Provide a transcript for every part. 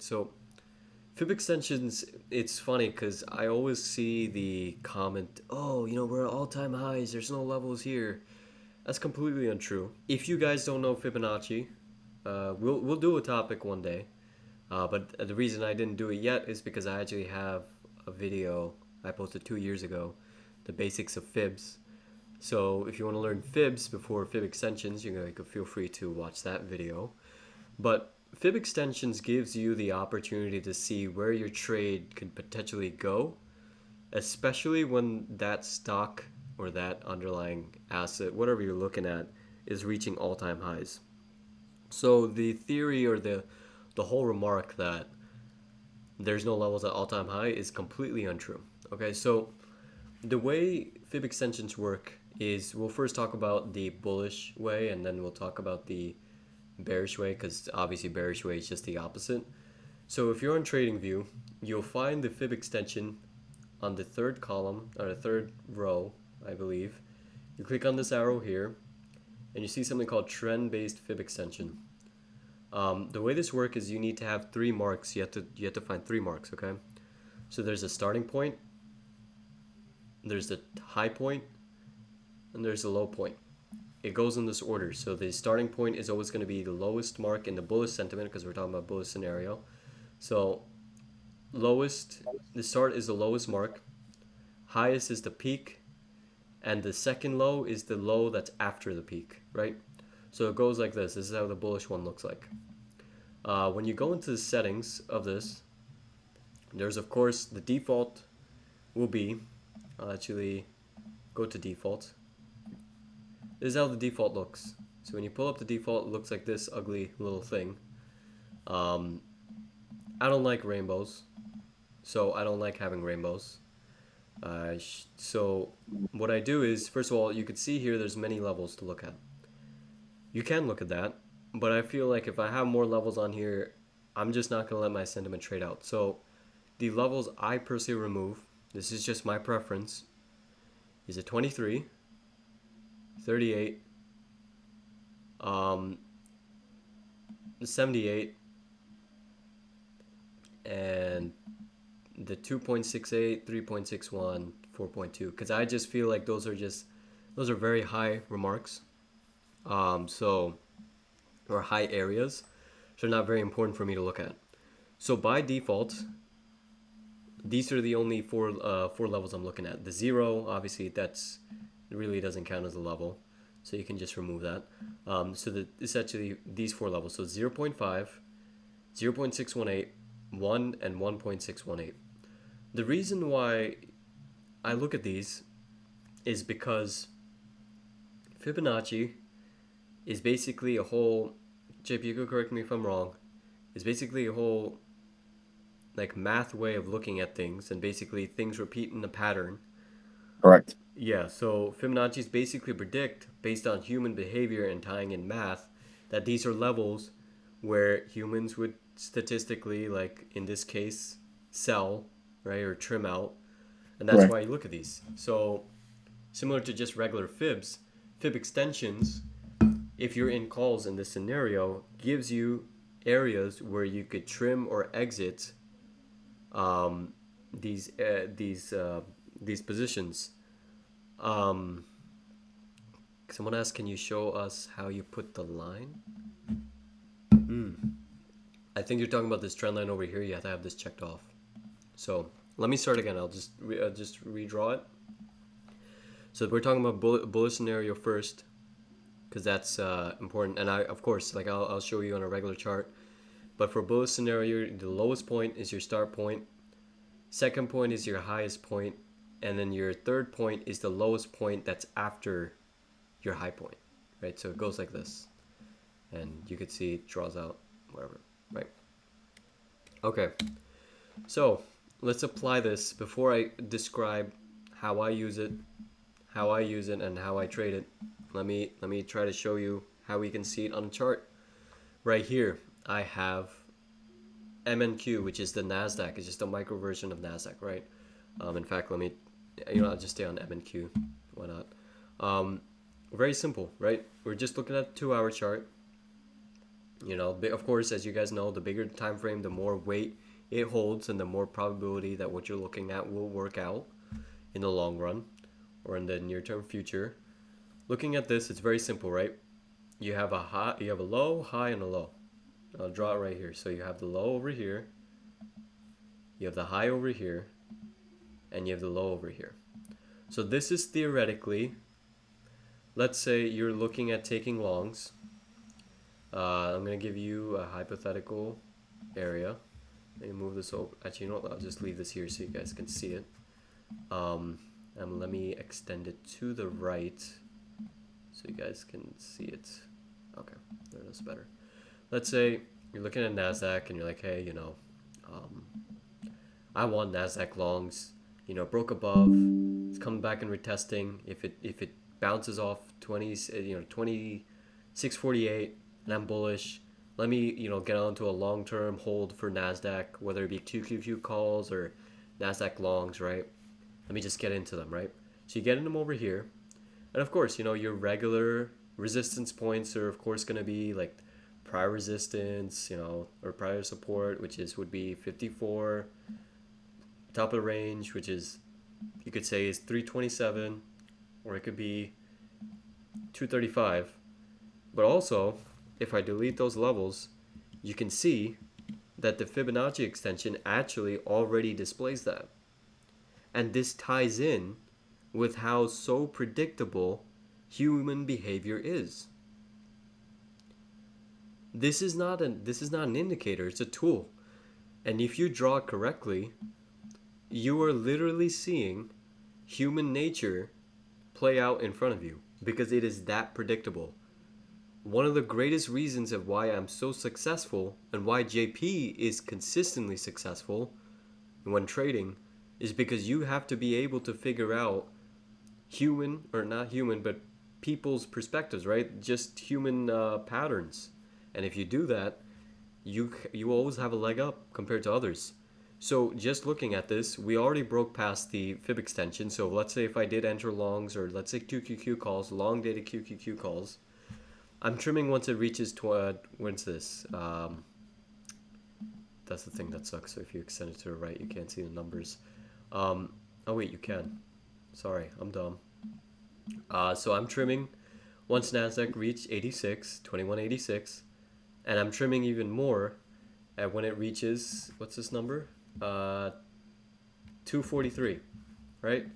right? So fib extensions, it's funny because I always see the comment, oh, we're at all-time highs, there's no levels here. That's completely untrue. If you guys don't know Fibonacci, we'll do a topic one day. But the reason I didn't do it yet is because I actually have a video I posted 2 years ago, the basics of fibs. So if you want to learn fibs before fib extensions, you could feel free to watch that video. But fib extensions gives you the opportunity to see where your trade could potentially go, especially when that stock or that underlying asset, whatever you're looking at, is reaching all-time highs. So the theory or the whole remark that there's no levels at all-time high is completely untrue. Okay, so the way fib extensions work is we'll first talk about the bullish way and then we'll talk about the bearish way, because obviously bearish way is just the opposite. So if you're on TradingView, you'll find the fib extension on the third column or the third row, I believe. You click on this arrow here and you see something called trend-based fib extension. The way this works is you need to have 3 marks. You have to find 3 marks, okay? So there's a starting point, there's the high point, and there's the low point. It goes in this order. So the starting point is always going to be the lowest mark in the bullish sentiment, because we're talking about bullish scenario. So the start is the lowest mark, highest is the peak, and the second low is the low that's after the peak, right? So it goes like this. This is how the bullish one looks like. When you go into the settings of this, there's of course the default will be, I'll actually go to default. This is how the default looks. So when you pull up the default, it looks like this ugly little thing. I don't like rainbows, so I don't like having rainbows. So what I do is, first of all, you can see here there's many levels to look at. You can look at that, but I feel like if I have more levels on here, I'm just not going to let my sentiment trade out. So the levels I personally remove, this is just my preference, is a 23, 38, 78, and the 2.68, 3.61, 4.2, because I just feel like those are very high remarks. Or high areas, so not very important for me to look at. So by default, these are the only four levels I'm looking at. The 0, obviously, it really doesn't count as a level, so you can just remove that. So it's actually these 4 levels. So 0.5, 0.618, 1, and 1.618. The reason why I look at these is because Fibonacci is basically a whole, JP, you could correct me if I'm wrong, is basically a whole like math way of looking at things, and basically things repeat in a pattern. Correct. Yeah, so Fibonacci's basically predict, based on human behavior and tying in math, that these are levels where humans would statistically, like in this case, sell, right, or trim out. And that's Correct. why you look at these. So similar to just regular fibs, fib extensions, if you're in calls in this scenario, gives you areas where you could trim or exit these positions. Someone asked, can you show us how you put the line? I think you're talking about this trend line over here. You have to have this checked off. So let me start again. I'll just redraw it. So we're talking about bullish scenario first, because that's important. And of course, like I'll show you on a regular chart. But for bullish scenario, the lowest point is your start point. Second point is your highest point. And then your third point is the lowest point that's after your high point, right? So it goes like this. And you could see it draws out, whatever, right? Okay, so let's apply this. Before I describe how I use it, and how I trade it, let me try to show you how we can see it on a chart. Right here, I have MNQ, which is the NASDAQ. It's just a micro version of NASDAQ, right? In fact, I'll just stay on MNQ. Why not? Very simple, right? We're just looking at the 2-hour chart. You know, of course, as you guys know, the bigger the time frame, the more weight it holds, and the more probability that what you're looking at will work out in the long run or in the near-term future. Looking at this, it's very simple, right? You have a high, you have a low, high, and a low. I'll draw it right here. So you have the low over here, you have the high over here, and you have the low over here. So this is theoretically, let's say you're looking at taking longs. I'm going to give you a hypothetical area. Let me move this over. Actually, you know what? I'll just leave this here so you guys can see it. And let me extend it to the right so you guys can see it. Okay, there, that's better. Let's say you're looking at NASDAQ and you're like, hey, you know, I want NASDAQ longs. You know, broke above. It's coming back and retesting. If it bounces off 2648, and I'm bullish, let me, you know, get onto a long-term hold for NASDAQ, whether it be QQQ calls or NASDAQ longs, right? Let me just get into them, right? So you get in them over here. And of course, you know, your regular resistance points are of course going to be like prior resistance, you know, or prior support, which would be 54, top of the range, which is, you could say, is 327, or it could be 235. But also, if I delete those levels, you can see that the Fibonacci extension actually already displays that. And this ties in with how so predictable human behavior is. This is not an indicator, it's a tool. And if you draw it correctly, you are literally seeing human nature play out in front of you because it is that predictable. One of the greatest reasons of why I'm so successful and why JP is consistently successful when trading is because you have to be able to figure out human, or not human, but people's perspectives, right? Just human patterns. And if you do that, you always have a leg up compared to others. So just looking at this, we already broke past the fib extension. So let's say if I did enter longs, or let's say QQQ calls, long dated QQQ calls, I'm trimming once it reaches, when's this? That's the thing that sucks. So if you extend it to the right, you can't see the numbers. Oh wait, you can. Sorry, I'm dumb. So I'm trimming once NASDAQ reached 86, 2186, and I'm trimming even more at when it reaches, what's this number? 243, right?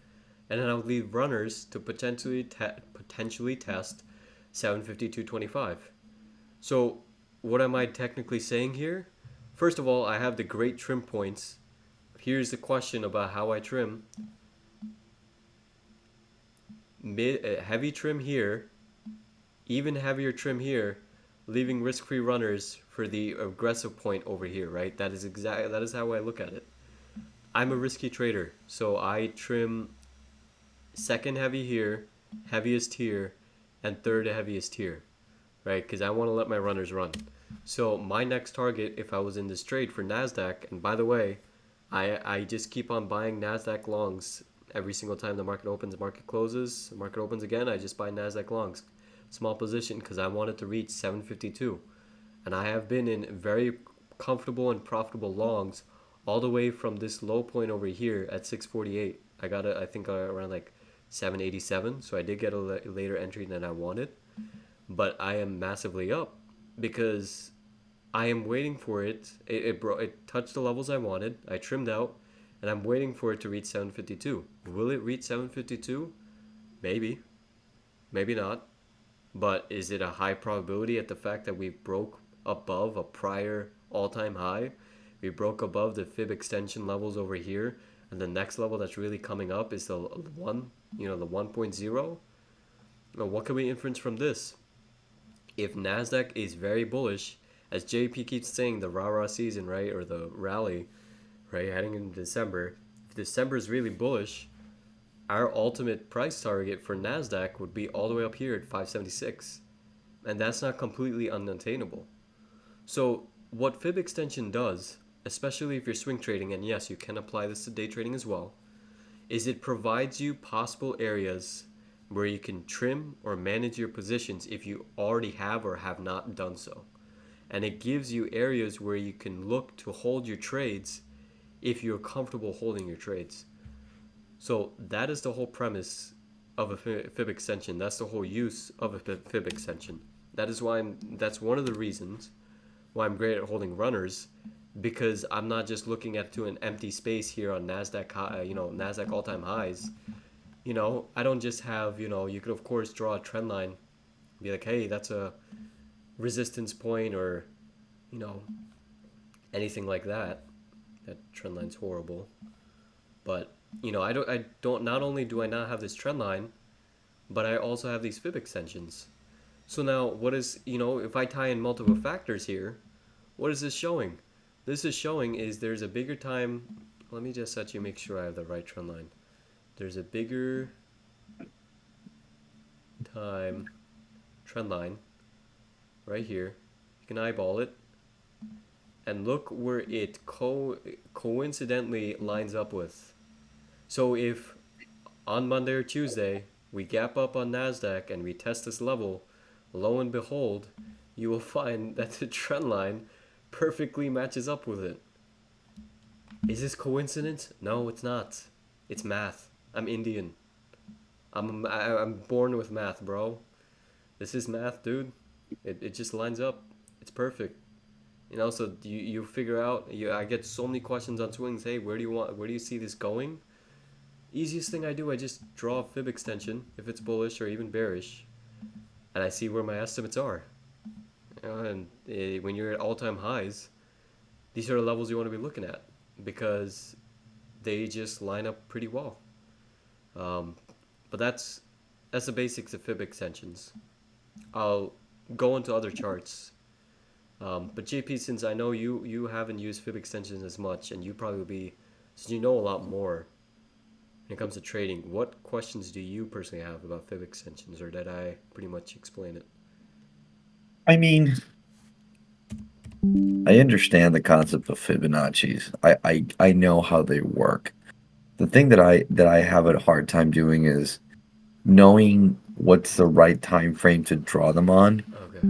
And then I'll leave runners to potentially test 752.25. So what am I technically saying here? First of all, I have the great trim points. Here's the question about how I trim. Heavy trim here, even heavier trim here, leaving risk-free runners for the aggressive point over here, right? That is how I look at it. I'm a risky trader, so I trim second heavy here, heaviest here, and third heaviest here, right? Because I want to let my runners run. So my next target, if I was in this trade for NASDAQ, and by the way, I just keep on buying NASDAQ longs every single time the market opens, the market closes, the market opens again, I just buy NASDAQ longs. Small position because I wanted to reach 752. And I have been in very comfortable and profitable longs all the way from this low point over here at 648. I got it, I think, around like 787. So I did get a later entry than I wanted. But I am massively up because I am waiting for it. It touched the levels I wanted. I trimmed out. And I'm waiting for it to reach 752. Will it reach 752? Maybe. Maybe not. But is it a high probability at the fact that we broke above a prior all-time high? We broke above the fib extension levels over here, and the next level that's really coming up is the 1, the 1.0. Now, what can we inference from this? If NASDAQ is very bullish, as JP keeps saying, the rah-rah season, right, or the rally, right, heading into December, if December is really bullish, our ultimate price target for NASDAQ would be all the way up here at 576. And that's not completely unattainable. So what fib extension does, especially if you're swing trading, and yes, you can apply this to day trading as well, is it provides you possible areas where you can trim or manage your positions if you already have or have not done so. and it gives you areas where you can look to hold your trades if you're comfortable holding your trades. So that is the whole premise of a fib extension. That's the whole use of a fib extension. That's one of the reasons why I'm great at holding runners, because I'm not just looking at to an empty space here on Nasdaq, Nasdaq all-time highs. I don't just have, you could of course draw a trend line, be like, hey, that's a resistance point, or you know anything like that. That trend line's horrible, but I don't. Not only do I not have this trend line, but I also have these fib extensions. So now, what is if I tie in multiple factors here, what is this showing? This is showing is there's a bigger time. Let me just actually make sure I have the right trend line. There's a bigger time trend line right here. You can eyeball it and look where it coincidentally lines up with. So if on Monday or Tuesday we gap up on Nasdaq and we test this level, lo and behold, you will find that the trend line perfectly matches up with it. Is this coincidence? No, it's not. It's math. I'm Indian. I'm born with math, bro. This is math, dude. It just lines up. It's perfect. So you figure out. I get so many questions on swings. Hey, where do you see this going? Easiest thing I do, I just draw a fib extension if it's bullish or even bearish, and I see where my estimates are. And when you're at all-time highs, these are the levels you want to be looking at because they just line up pretty well. But that's the basics of fib extensions. I'll go into other charts. But JP, since I know you haven't used fib extensions as much, and you probably be, since you know a lot more when it comes to trading, what questions do you personally have about fib extensions, or did I pretty much explain it? I mean, I understand the concept of Fibonacci's. I know how they work. The thing that I have a hard time doing is knowing what's the right time frame to draw them on, Okay.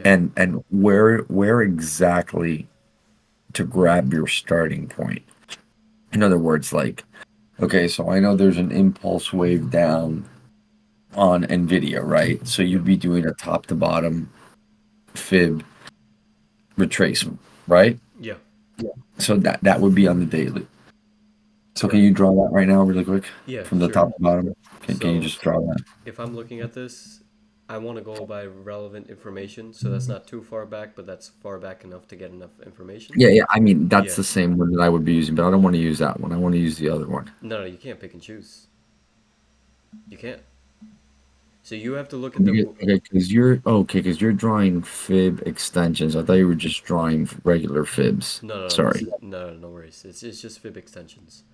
Yeah. and where exactly to grab your starting point. In other words, like, okay, so I know there's an impulse wave down on Nvidia, right? So Yep. you'd be doing a top to bottom fib retracement, right? Yeah. So that would be on the daily. So can Correct. you draw that right now really quick Yeah. from the Sure. top to bottom? Can you So just draw that? if I'm looking at this, I want to go by relevant information. So that's not too far back, but that's far back enough to get enough information. Yeah, yeah. I mean, that's Yeah. the same one that I would be using, but I don't want to use that one. I want to use the other one. No, no, you can't pick and choose. You can't. So you have to look at the. Okay, because you're drawing fib extensions. I thought you were just drawing regular fibs. No, no, no. This Sorry. is no, no, no worries. It's just fib extensions.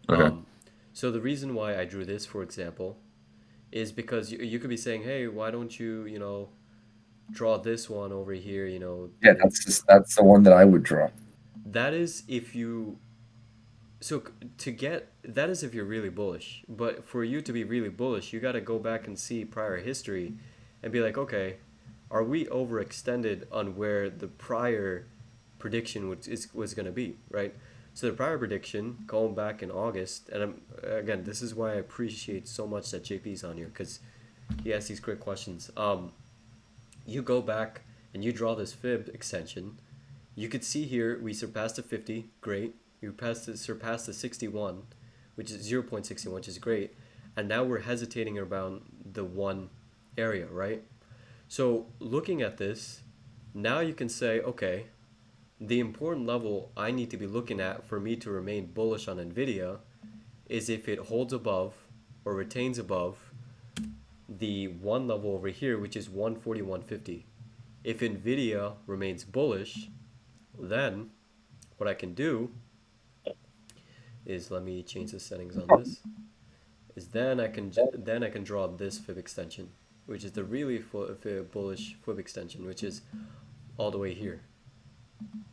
Okay. Um, so the reason why I drew this, for example, is because you could be saying, hey, why don't you, draw this one over here, Yeah, that's the one that I would draw. that is if you so to get that is if you're really bullish, but for you to be really bullish you got to go back and see prior history and be like, okay, are we overextended on where the prior prediction was going to be, right? So the prior prediction going back in August, and again, this is why I appreciate so much that JP's on here, because he asks these great questions. You go back and you draw this fib extension, you could see here we surpassed the 50, great. Surpassed the 61, which is 0.61, which is great. And now we're hesitating around the 1 area, right? So looking at this, now you can say, okay, the important level I need to be looking at for me to remain bullish on Nvidia is if it holds above or retains above the one level over here, which is 141.50. If Nvidia remains bullish, then what I can do is, let me change the settings on this, is then I can draw this fib extension, which is the really bullish fib extension, which is all the way here.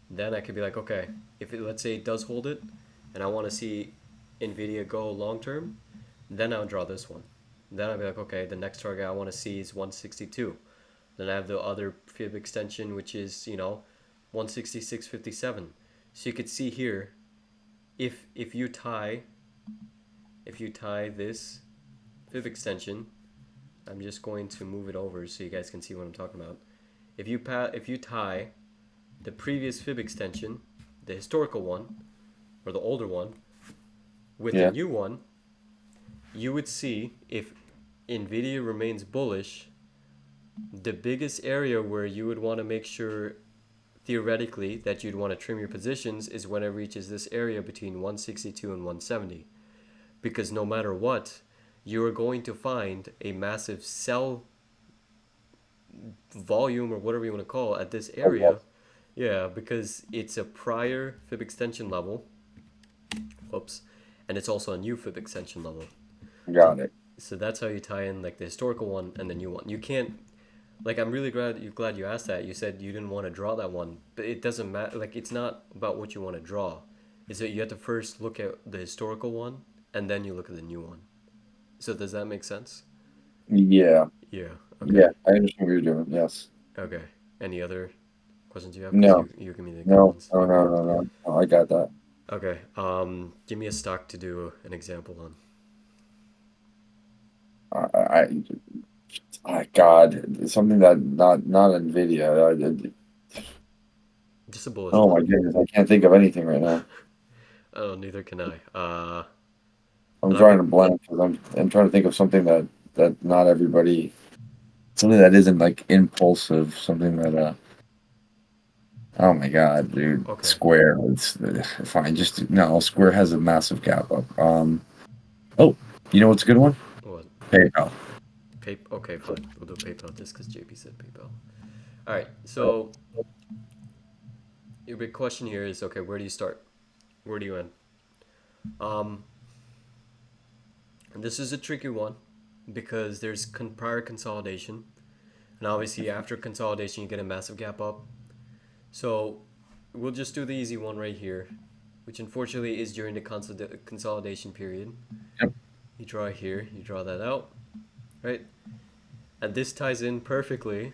Then I could be like, okay, if let's say it does hold it and I want to see Nvidia go long term, then I'll draw this one. Then I'll be like, okay, the next target I want to see is 162. Then I have the other fib extension, which is 166.57. So you could see here, if you tie this fib extension, I'm just going to move it over so you guys can see what I'm talking about. If you tie the previous fib extension, the historical one or the older one, with the Yeah. new one, you would see if Nvidia remains bullish, the biggest area where you would want to make sure theoretically that you'd want to trim your positions is when it reaches this area between 162 and 170, because no matter what, you are going to find a massive sell volume or whatever you want to call it at this Oh, area. Yeah, because it's a prior fib extension level. Whoops. And it's also a new fib extension level. yes. So Got it. so that's how you tie in like the historical one and the new one. You can't, like, I'm really glad you asked that. You said you didn't want to draw that one, but it doesn't matter. Like, it's not about what you want to draw. Is that you have to first look at the historical one and then you look at the new one. So does that make sense? Yeah. Yeah. Okay. Yeah. I understand what you're doing. Yes. Okay. Any other questions you have? Because No. you give me the good No. ones. No. Okay. No. No. No. No, I got that. Okay. Give me a stock to do an example on. I God, something that not Nvidia. Just a bullish Oh one. my goodness, I can't think of anything right now. Oh, neither can I. I'm And I'll drawing give. a blank because I'm trying to think of something that not everybody, something that isn't like impulsive, something that oh my God, dude, Okay. Square. It's fine. Just no, Square has a massive gap up. Oh, you know what's a good one? What? PayPal. Okay, fine. We'll do PayPal just because JP said PayPal. All right. So your big question here is, okay, where do you start? Where do you end? Um, and this is a tricky one because there's prior consolidation, and obviously after consolidation you get a massive gap up. So we'll just do the easy one right here, which unfortunately is during the consolidation period. Yep. You draw here, you draw that out, right? And this ties in perfectly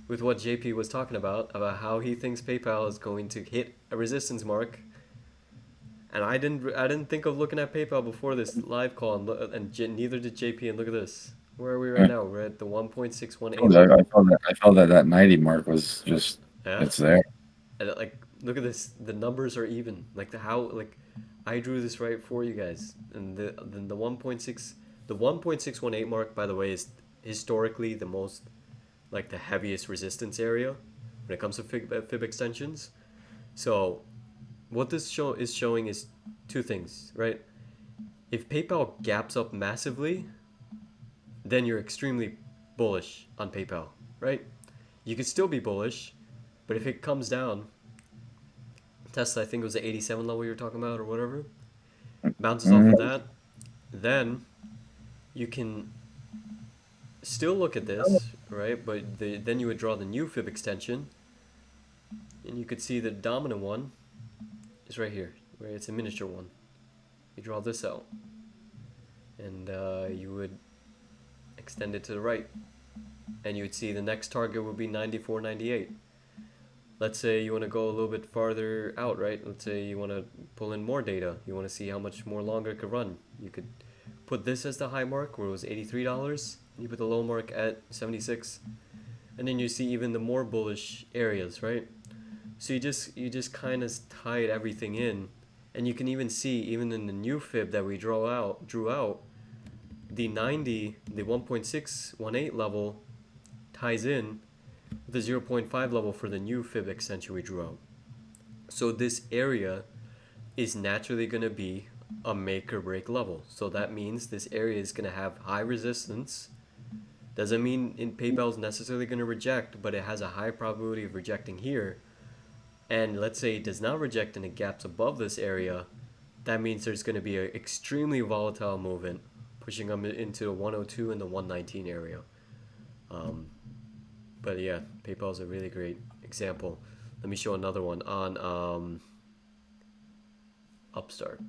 with what JP was talking about how he thinks PayPal is going to hit a resistance mark. And I didn't think of looking at PayPal before this live call, and neither did JP. And look at this. Where are we right Yeah. now? We're at the 1.618 I level. felt that that 90 mark was just Yeah. it's there. And like, look at this. The numbers are even. Like I drew this right for you guys. And the 1.618 mark, by the way, is historically the most, like, the heaviest resistance area when it comes to fib extensions. So what this show is showing is two things, right? If PayPal gaps up massively, then you're extremely bullish on PayPal, right? You could still be bullish, but if it comes down, Tesla, I think it was the 87 level you're talking about or whatever, bounces off of Mhm. that, then you can still look at this, right? But then you would draw the new fib extension, and you could see the dominant one is right here, right? It's a miniature one. You draw this out, and you would extend it to the right, and you would see the next target would be 94.98. Let's say you want to go a little bit farther out, right? Let's say you want to pull in more data. You want to see how much more longer it could run. You could put this as the high mark where it was $83. You put the low mark at 76, and then you see even the more bullish areas, right? So you just kind of tied everything in, and you can even see even in the new fib that we drew out, the 90, the 1.618 level ties in with the zero point 0.5 level for the new fib extension we drew out. So this area is naturally going to be a make or break level. So that means this area is going to have high resistance. Doesn't mean in PayPal is necessarily going to reject, but it has a high probability of rejecting here. And let's say it does not reject and it gaps above this area, that means there's going to be an extremely volatile movement pushing them into the 102 and the 119 area. Um, but yeah, PayPal is a really great example. Let me show another one on Upstart.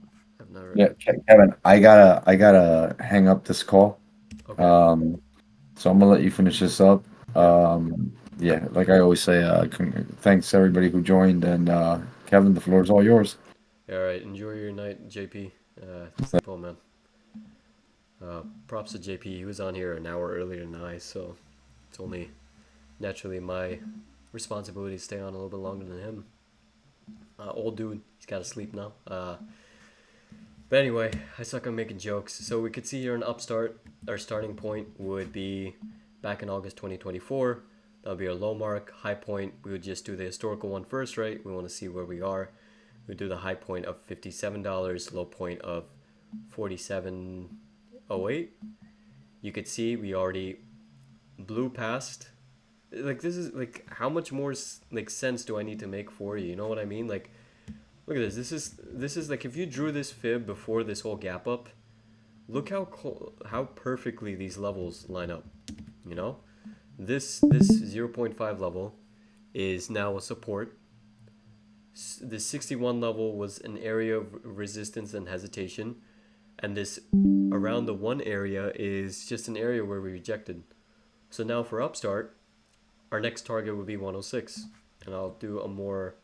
I've never. Yeah, Kevin, I gotta hang up this call. Okay. Um, so I'm gonna let you finish this up. Yeah, like I always say, thanks everybody who joined, and Kevin, the floor is all yours. All right, enjoy your night, JP. Sleep well, man. Props to JP. He was on here an hour earlier than I, so it's only naturally my responsibility to stay on a little bit longer than him. Old dude, he's got to sleep now. But anyway, I suck on making jokes. So we could see here an upstart. Our starting point would be back in August 2024. That would be our low mark. High point, we would just do the historical one first, right? We want to see where we are. We would do the high point of $57, low point of 47.08. You could see we already blew past. Like, this is like, how much more like sense do I need to make for you? You know what I mean? Like, look at this. This is like, if you drew this fib before this whole gap up, look how perfectly these levels line up. You know, this 0.5 level is now a support. The 61 level was an area of resistance and hesitation, and this around the 1 area is just an area where we rejected. So now for upstart, our next target would be 106, and I'll do a more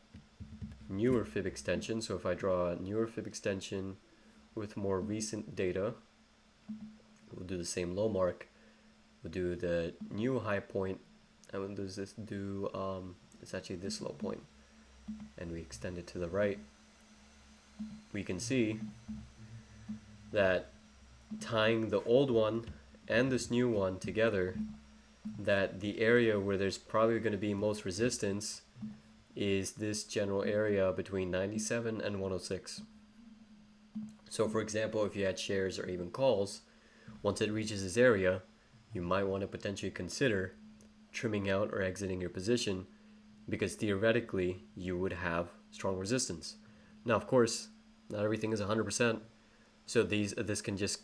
newer fib extension. So if I draw a newer fib extension with more recent data, we'll do the same low mark. We'll do the new high point, and we'll do it's actually this low point, and we extend it to the right. We can see that tying the old one and this new one together, that the area where there's probably going to be most resistance is this general area between 97 and 106. So for example, if you had shares or even calls, once it reaches this area, you might want to potentially consider trimming out or exiting your position, because theoretically you would have strong resistance. Now, of course, not everything is 100%. So this can just,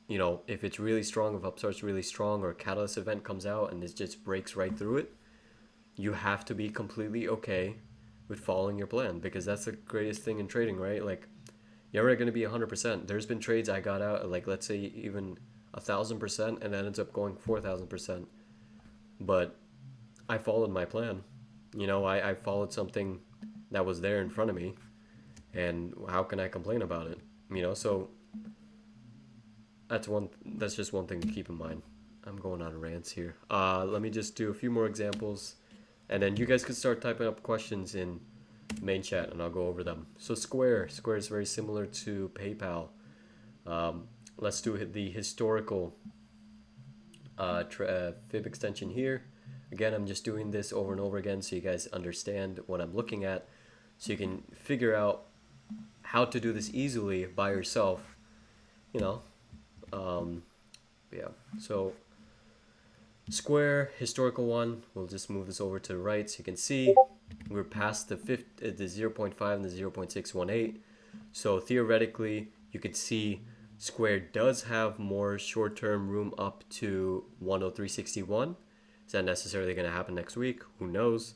if it's really strong, if upstart's really strong, or a catalyst event comes out and this just breaks right through it, you have to be completely okay with following your plan, because that's the greatest thing in trading, right? Like, you're never going to be 100%. There's been trades I got out at, like, let's say even 1,000%, and that ends up going 4,000%. But I followed my plan. I followed something that was there in front of me, and how can I complain about it? So that's just one thing to keep in mind. I'm going on rants here. Let me just do a few more examples, and then you guys can start typing up questions in main chat, and I'll go over them. So Square is very similar to PayPal. Let's do the historical fib extension here. Again, I'm just doing this over and over again so you guys understand what I'm looking at, so you can figure out how to do this easily by yourself. Yeah. So Square, historical one, we'll just move this over to the right so you can see we're past the 0.5 and the 0.618. So theoretically, you could see Square does have more short-term room up to 103.61. Is that necessarily going to happen next week? Who knows?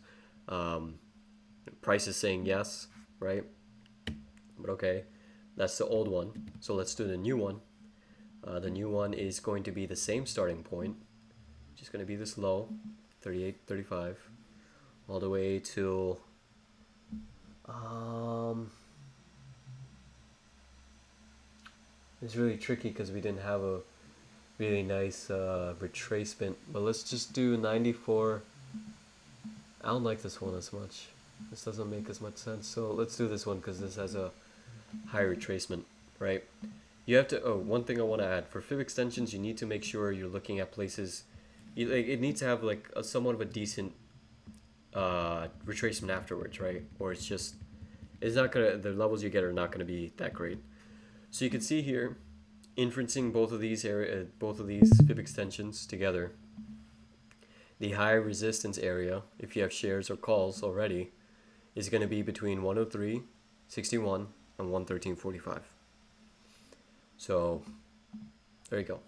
Price is saying yes, right? But okay, that's the old one. So let's do the new one. The new one is going to be the same starting point, just going to be this low, 38.35, all the way till it's really tricky because we didn't have a really nice retracement, but let's just do 94. I don't like this one as much. This doesn't make as much sense, so let's do this one because this has a high retracement, right? You have to, one thing I want to add, for fib extensions, you need to make sure you're looking at places, it needs to have like a somewhat of a decent retracement afterwards, right? Or it's not gonna, the levels you get are not gonna be that great. So you can see here, inferencing both of these fib extensions together, the high resistance area, if you have shares or calls already, is going to be between 103.61 and 113.45. So there you go.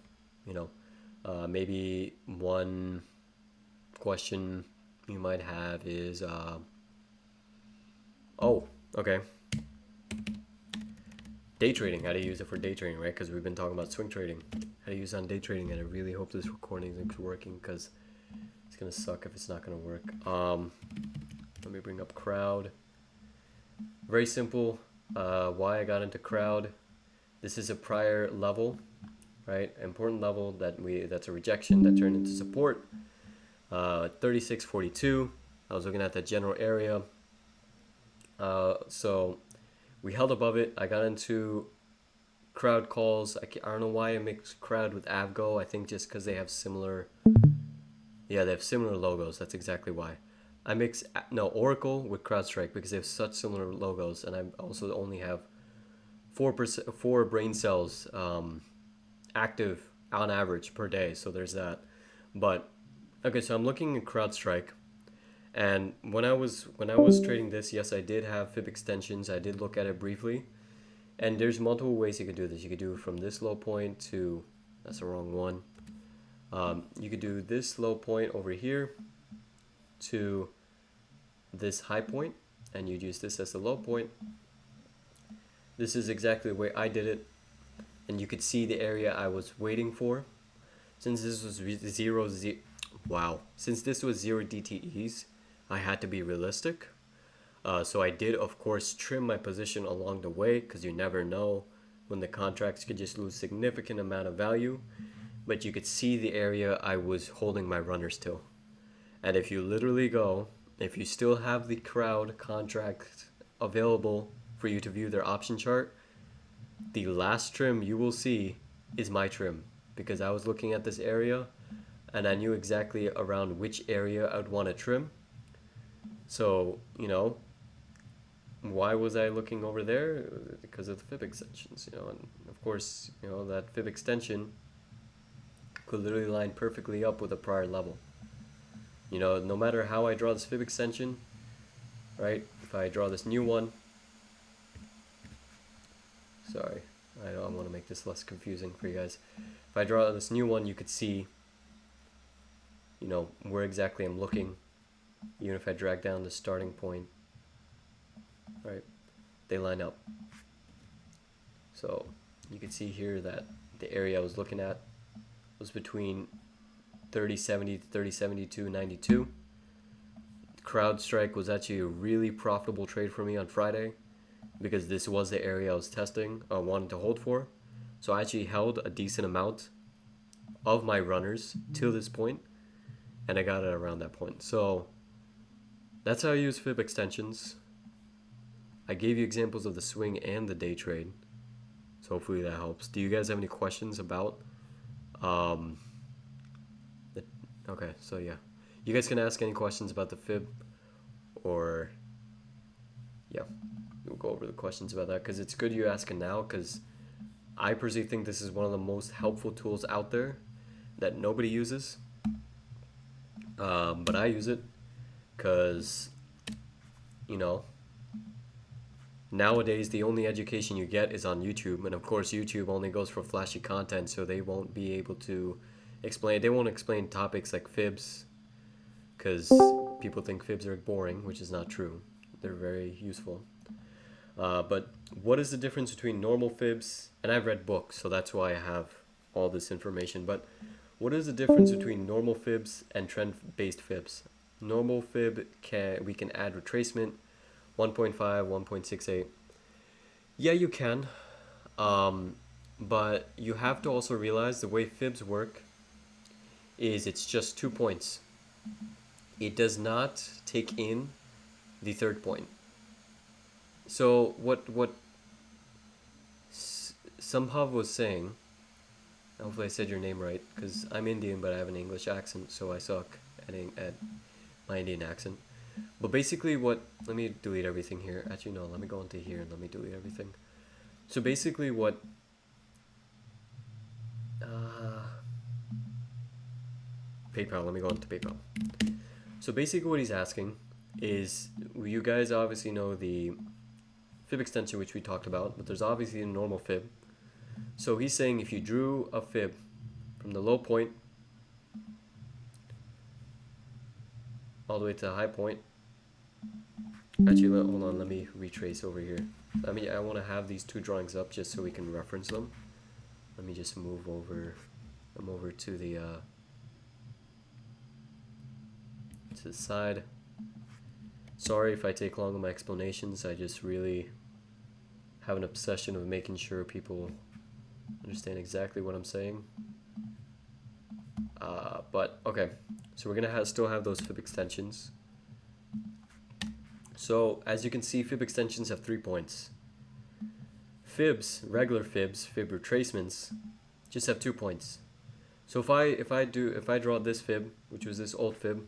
Maybe one question you might have is, okay, day trading, how to use it for day trading, right? Because we've been talking about swing trading, how to use it on day trading, and I really hope this recording is working, because It's gonna suck if it's not gonna work. Let me bring up crowd. Very simple. Why I got into crowd. This is a prior level, right? Important level that's a rejection that turned into support. 36.42. I was looking at the general area. So we held above it. I got into crowd calls. I don't know why I mix crowd with Avgo. I think just because they have similar. Yeah, they have similar logos. That's exactly why. I mix Oracle with CrowdStrike because they have such similar logos, and I also only have 4 brain cells active on average per day. So there's that. But okay, so I'm looking at CrowdStrike, and when I was trading this, yes, I did have fib extensions. I did look at it briefly, and there's multiple ways you could do this. You could do it from this low point to, that's the wrong one. You could do this low point over here to this high point, and you'd use this as the low point. This is exactly the way I did it, and you could see the area I was waiting for. Since this was since this was 0 DTEs, I had to be realistic. So I did, of course, trim my position along the way, because you never know when the contracts could just lose significant amount of value. But you could see the area I was holding my runners to. And if you literally go, if you still have the crowd contract available for you to view their option chart, the last trim you will see is my trim, because I was looking at this area and I knew exactly around which area I'd want to trim. So, why was I looking over there? Because of the fib extensions, and of course, that fib extension could literally line perfectly up with a prior level. No matter how I draw this fib extension, right? If I draw this new one, sorry, I want to make this less confusing for you guys. If I draw this new one, you could see, where exactly I'm looking. Even if I drag down the starting point, right? They line up. So you can see here that the area I was looking at was between 3070 to 3072.92. CrowdStrike was actually a really profitable trade for me on Friday, because this was the area I was testing, wanted to hold for. So I actually held a decent amount of my runners till this point, and I got it around that point. So that's how I use fib extensions. I gave you examples of the swing and the day trade, so hopefully that helps. Do you guys have any questions about okay, so yeah, you guys can ask any questions about the fib, or yeah, we'll go over the questions about that, because it's good you ask it now, because I personally think this is one of the most helpful tools out there that nobody uses, but I use it because nowadays the only education you get is on YouTube, and of course YouTube only goes for flashy content, so they won't be able to explain topics like fibs, because people think fibs are boring, which is not true. They're very useful. But what is the difference between normal fibs, and I've read books, so that's why I have all this information, but what is the difference between normal fibs and trend-based fibs? Normal fib, we can add retracement, 1.5, 1.68. Yeah, you can. But you have to also realize the way fibs work is it's just 2 points. It does not take in the third point. So what Sambhav was saying, hopefully I said your name right, because I'm Indian but I have an English accent, so I suck at my Indian accent. But basically let me delete everything here. Actually no, let me go into here and let me delete everything. So basically PayPal, let me go into PayPal. So basically what he's asking is, you guys obviously know the fib extension, which we talked about, but there's obviously a normal fib. So he's saying if you drew a fib from the low point all the way to the high point. Actually, hold on, let me retrace over here. I want to have these two drawings up just so we can reference them. Let me just move over. I'm over to the to the side. Sorry if I take long on my explanations. I just really have an obsession of making sure people understand exactly what I'm saying. But okay, so we're gonna still have those fib extensions. So as you can see, fib extensions have 3 points. Fibs, regular fibs, fib retracements, just have 2 points. So if I draw this fib, which was this old fib,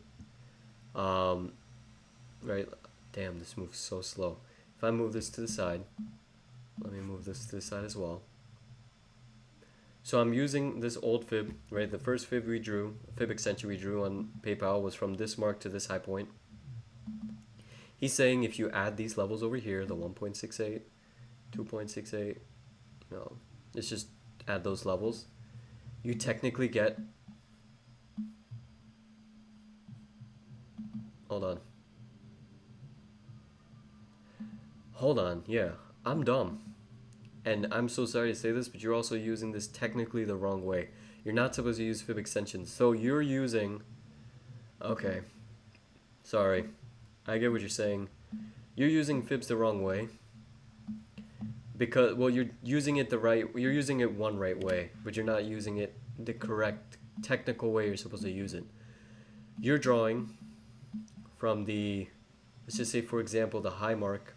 right? Damn, this moves so slow. If I move this to the side, let me move this to the side as well. So I'm using this old fib, right? The first fib we drew, fib extension we drew on PayPal was from this mark to this high point. He's saying if you add these levels over here, the 1.68, 2.68, you know, let's just add those levels. You technically get, hold on, yeah, I'm dumb. And I'm so sorry to say this, but you're also using this technically the wrong way. You're not supposed to use fib extensions. So you're using, okay, sorry. I get what you're saying. You're using fibs the wrong way. Because, well, you're using it you're using it one right way, but you're not using it the correct technical way you're supposed to use it. You're drawing from the, let's just say, for example, the high mark.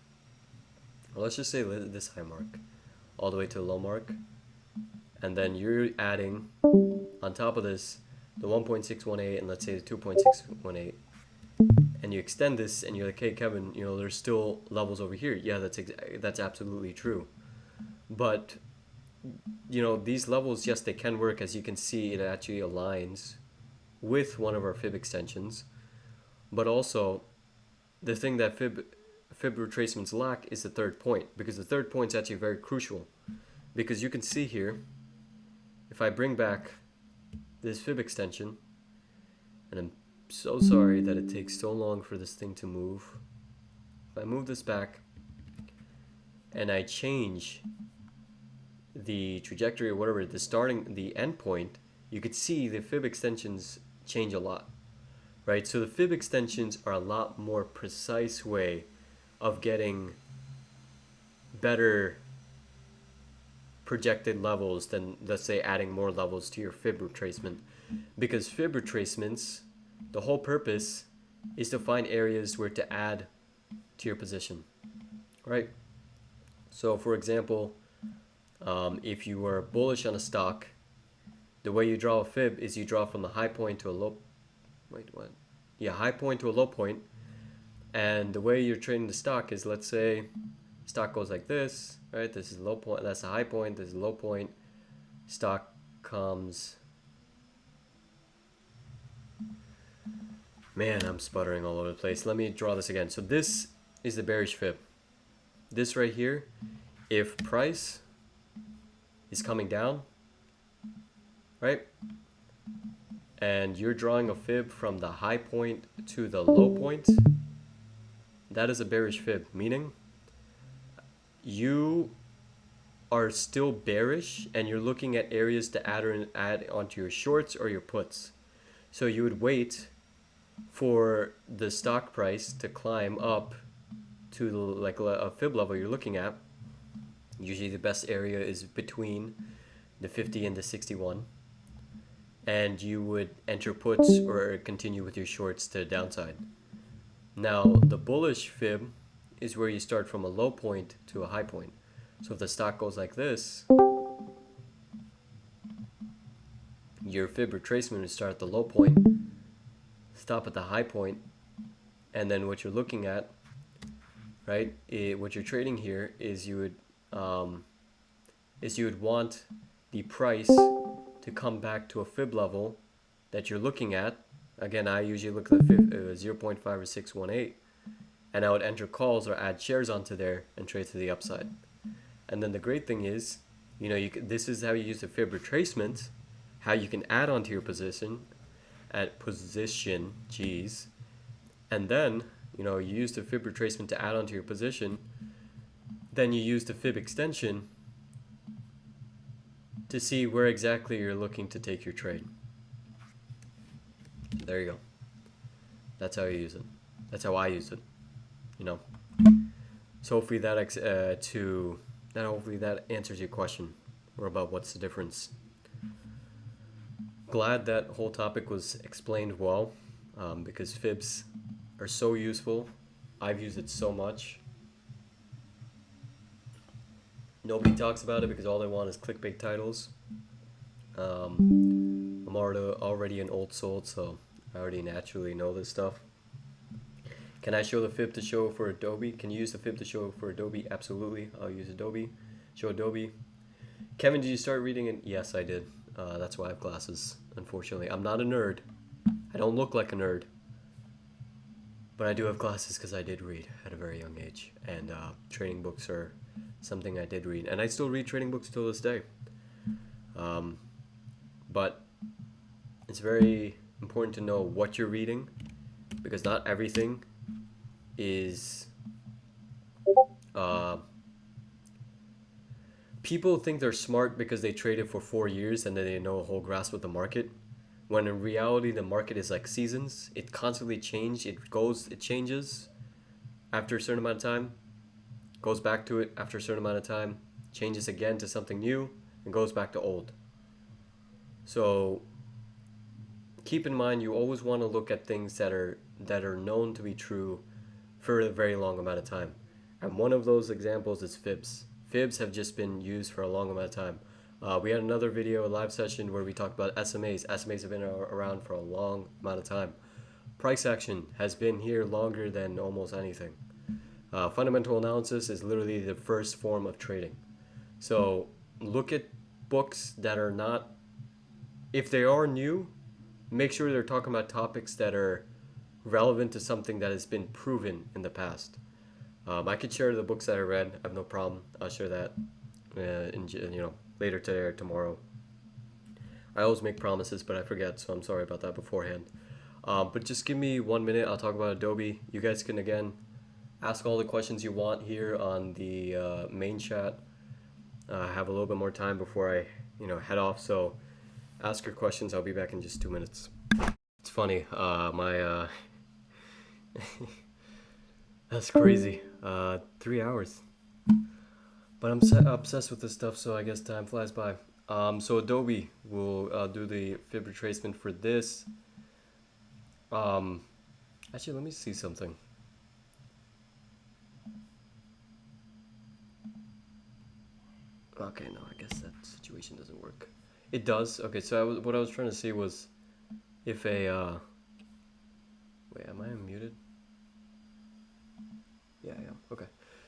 Well, let's just say this high mark, all the way to the low mark. And then you're adding, on top of this, the 1.618 and let's say the 2.618. And you extend this and you're like, hey, Kevin, you know, there's still levels over here. Yeah, that's absolutely true. But, you know, these levels, yes, they can work. As you can see, it actually aligns with one of our fib extensions. But also, the thing that fib retracements lack is the third point, because the third point is actually very crucial. Because you can see here, if I bring back this fib extension, and I'm so sorry that it takes so long for this thing to move. If I move this back and I change the trajectory or whatever, the end point, you could see the fib extensions change a lot, right? So the fib extensions are a lot more precise way of getting better projected levels than, let's say, adding more levels to your fib retracement. Because fib retracements, the whole purpose is to find areas where to add to your position, right? So for example, if you were bullish on a stock, the way you draw a fib is you draw from the high point to a low, high point to a low point. And the way you're trading the stock is, let's say stock goes like this, right? This is low point, that's a high point, this is low point. Stock comes, man, I'm sputtering all over the place. Let me draw this again. So this is the bearish fib. This right here, if price is coming down, right? And you're drawing a fib from the high point to the low point, that is a bearish fib, meaning you are still bearish and you're looking at areas to add onto your shorts or your puts. So you would wait for the stock price to climb up to like a fib level you're looking at. Usually the best area is between the 50 and the 61. And you would enter puts or continue with your shorts to the downside. Now, the bullish fib is where you start from a low point to a high point. So if the stock goes like this, your fib retracement would start at the low point, stop at the high point, and then what you're looking at, right, what you're trading here is you would want the price to come back to a fib level that you're looking at. Again, I usually look at the 0.5 or 618, and I would enter calls or add shares onto there and trade to the upside. And then the great thing is, you know, this is how you use the fib retracement, how you can add onto your position, and then, you know, you use the fib retracement to add onto your position, then you use the fib extension to see where exactly you're looking to take your trade. There you go. That's how you use it. That's how I use it. You know. So hopefully hopefully that answers your question, or about what's the difference. Glad that whole topic was explained well, because fibs are so useful. I've used it so much. Nobody talks about it because all they want is clickbait titles. I'm already an old soul, so I already naturally know this stuff. Can I show the fib to show for Adobe? Can you use the fib to show for Adobe? Absolutely. I'll use Adobe. Show Adobe. Kevin, did you start reading it? Yes, I did. That's why I have glasses, unfortunately. I'm not a nerd. I don't look like a nerd. But I do have glasses because I did read at a very young age. And trading books are something I did read. And I still read trading books till this day. But it's very important to know what you're reading, because not everything is... people think they're smart because they traded for 4 years and then they know a whole grasp of the market. When in reality, the market is like seasons. It constantly changes. It changes after a certain amount of time, goes back to it after a certain amount of time, changes again to something new, and goes back to old. So keep in mind, you always want to look at things that are known to be true for a very long amount of time. And one of those examples is fibs. Fibs have just been used for a long amount of time. We had another video, a live session, where we talked about SMAs. SMAs have been around for a long amount of time. Price action has been here longer than almost anything. Fundamental analysis is literally the first form of trading. So look at books that are not, if they are new, make sure they're talking about topics that are relevant to something that has been proven in the past. I could share the books that I read. I have no problem. I'll share that later today or tomorrow. I always make promises, but I forget, so I'm sorry about that beforehand. But just give me 1 minute. I'll talk about Adobe. You guys can, again, ask all the questions you want here on the main chat. I have a little bit more time before I head off, so ask your questions. I'll be back in just 2 minutes. It's funny. My that's crazy. 3 hours. But I'm obsessed with this stuff, so I guess time flies by. So Adobe will do the fib retracement for this. Actually, let me see something. Okay, no, I guess that situation doesn't work. It does. Okay, so what I was trying to see was if a wait, am I unmuted? Yeah, I am. Okay.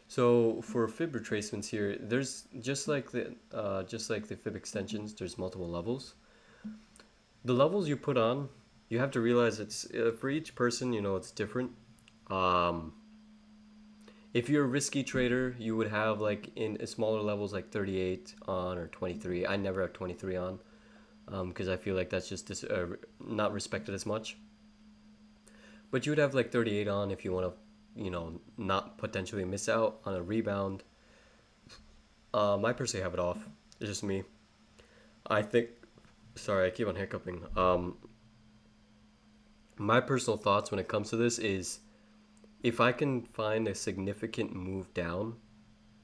So for fib retracements here, there's just like the fib extensions, there's multiple levels. The levels you put on, you have to realize it's for each person, it's different. If you're a risky trader, you would have like in smaller levels like 38 on or 23. I never have 23 on because I feel like that's just not respected as much. But you would have like 38 on if you want to not potentially miss out on a rebound. I personally have it off. It's just me. I think, sorry, I keep on hiccuping. My personal thoughts when it comes to this is, if I can find a significant move down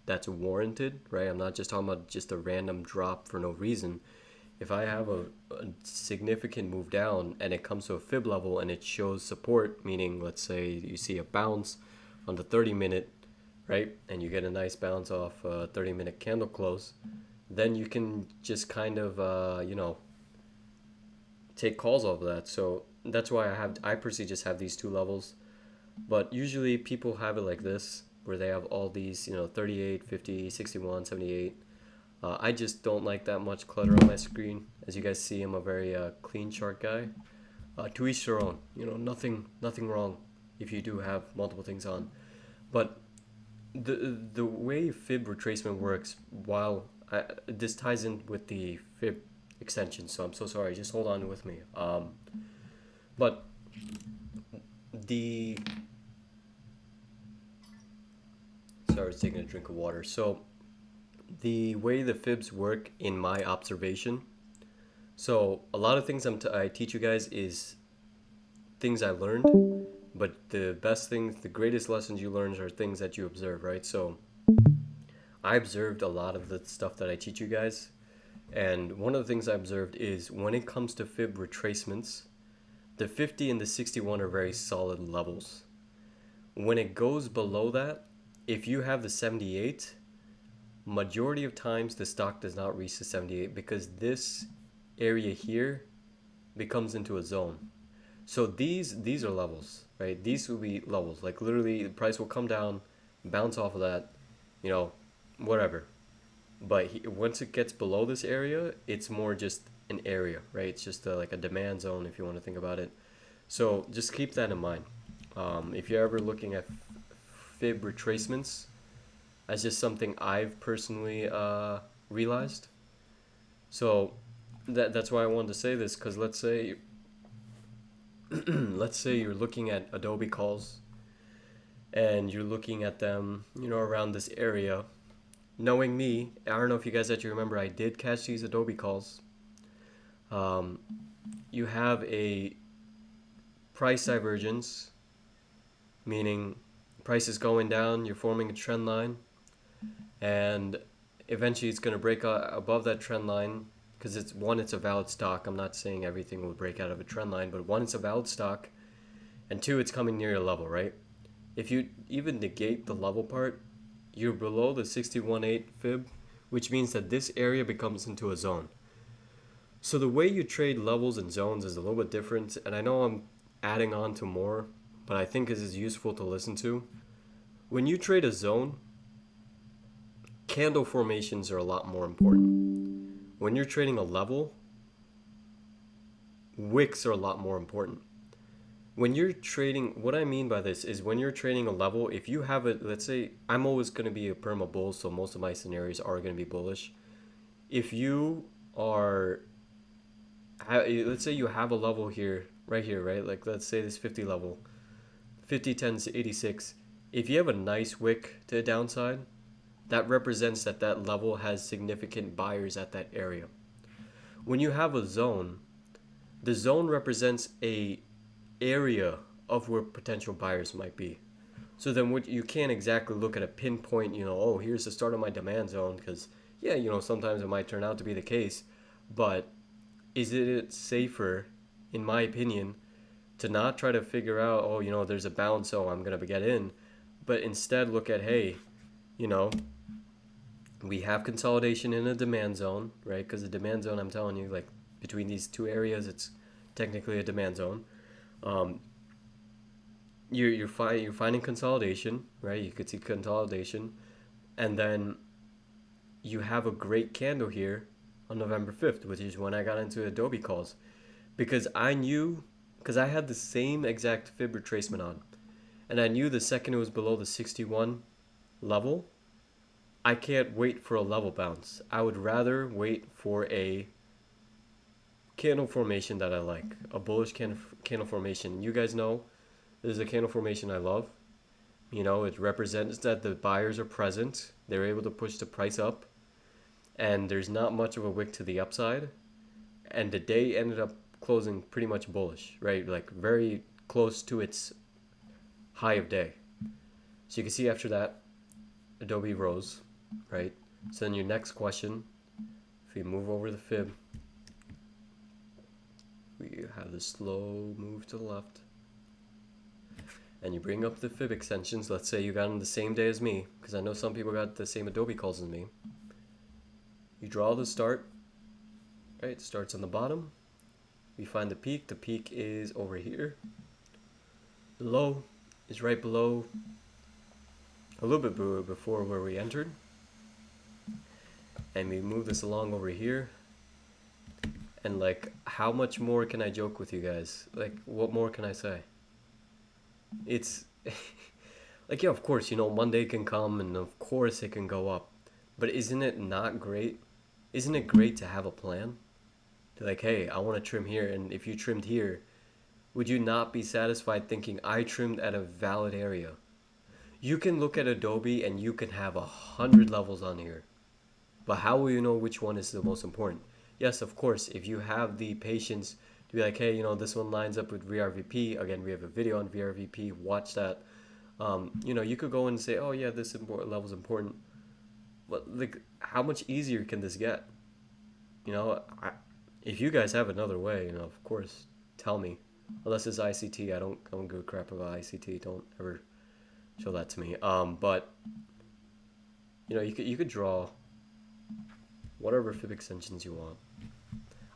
that's warranted, right? I'm not just talking about just a random drop for no reason. If I have a significant move down and it comes to a fib level and it shows support, meaning let's say you see a bounce on the 30-minute, right? And you get a nice bounce off a 30-minute candle close, then you can just kind of, take calls off of that. So that's why I personally just have these two levels. But usually people have it like this, where they have all these, 38, 50, 61, 78. I just don't like that much clutter on my screen. As you guys see, I'm a very clean chart guy. To each their own. Nothing wrong if you do have multiple things on. But the way fib retracement works, this ties in with the fib extension, so I'm so sorry. Just hold on with me. But sorry, I was taking a drink of water. So the way the fibs work in my observation, so a lot of things I teach you guys is things I learned, the best things, the greatest lessons you learn are things that you observe, right? So I observed a lot of the stuff that I teach you guys. And one of the things I observed is when it comes to fib retracements, the 50 and the 61 are very solid levels. When it goes below that, if you have the 78, majority of times the stock does not reach the 78 because this area here becomes into a zone. So these are levels, right? These will be levels. Like literally the price will come down, bounce off of that, you know, whatever. But once it gets below this area, it's more just an area, right? It's just like a demand zone if you want to think about it. So just keep that in mind. If you're ever looking at fib retracements, that's just something I've personally realized. So that's why I wanted to say this, because let's say let's say you're looking at Adobe calls and you're looking at them, you know, around this area. Knowing me, I don't know if you guys actually remember, I did catch these Adobe calls. Um, you have a price divergence, meaning price is going down, you're forming a trend line, and eventually it's going to break above that trend line because it's a valid stock. I'm not saying everything will break out of a trend line, but one, it's a valid stock, and two, it's coming near your level, right? If you even negate the level part, you're below the 61.8 fib, which means that this area becomes into a zone. So the way you trade levels and zones is a little bit different, and I know I'm adding on to more, but I think this is useful to listen to. When you trade a zone, candle formations are a lot more important. When you're trading a level, wicks are a lot more important. When you're trading, what I mean by this is when you're trading a level, if you have it, let's say I'm always going to be a perma bull, so most of my scenarios are going to be bullish. If you are, let's say you have a level here, right? Like let's say this 50 level, 50 tends to 86. If you have a nice wick to the downside, that represents that that level has significant buyers at that area. When you have a zone, the zone represents a area of where potential buyers might be. So then what you can't exactly look at a pinpoint, you know, oh, here's the start of my demand zone, because yeah, you know, sometimes it might turn out to be the case, but is it safer, in my opinion, to not try to figure out, oh, you know, there's a bounce, so I'm going to get in, but instead look at, hey, you know, we have consolidation in a demand zone, right? Because the demand zone, I'm telling you, like between these two areas, it's technically a demand zone. Um, you're finding consolidation, right? You could see consolidation, and then you have a great candle here on November 5th, which is when I got into Adobe calls, because I had the same exact fib retracement on, and I knew the second it was below the 61 level, I can't wait for a level bounce. I would rather wait for a candle formation that I like, a bullish candle formation. You guys know this is a candle formation I love. You know, it represents that the buyers are present. They're able to push the price up, and there's not much of a wick to the upside. And the day ended up closing pretty much bullish, right? Like very close to its high of day. So you can see after that, Adobe rose, right? So then your next question, if we move over the fib, we have the slow move to the left. And you bring up the fib extensions. Let's say you got them the same day as me, because I know some people got the same Adobe calls as me. You draw the start, right? It starts on the bottom. We find the peak. The peak is over here. The low is right below, a little bit before where we entered. And we move this along over here. And like, how much more can I joke with you guys? Like, what more can I say? It's like, yeah, of course, you know, Monday can come and of course it can go up. But isn't it not great? Isn't it great to have a plan? To like, hey, I want to trim here, and if you trimmed here, would you not be satisfied thinking I trimmed at a valid area? You can look at Adobe and you can have 100 levels on here. But how will you know which one is the most important? Yes, of course, if you have the patience to be like, hey, you know, this one lines up with VRVP. Again, we have a video on VRVP. Watch that. You know, you could go and say, oh yeah, this level is important. But like, how much easier can this get? You know, if you guys have another way, you know, of course, tell me. Unless it's ICT, I don't give a crap about ICT. Don't ever show that to me. But you know, you could draw whatever fib extensions you want.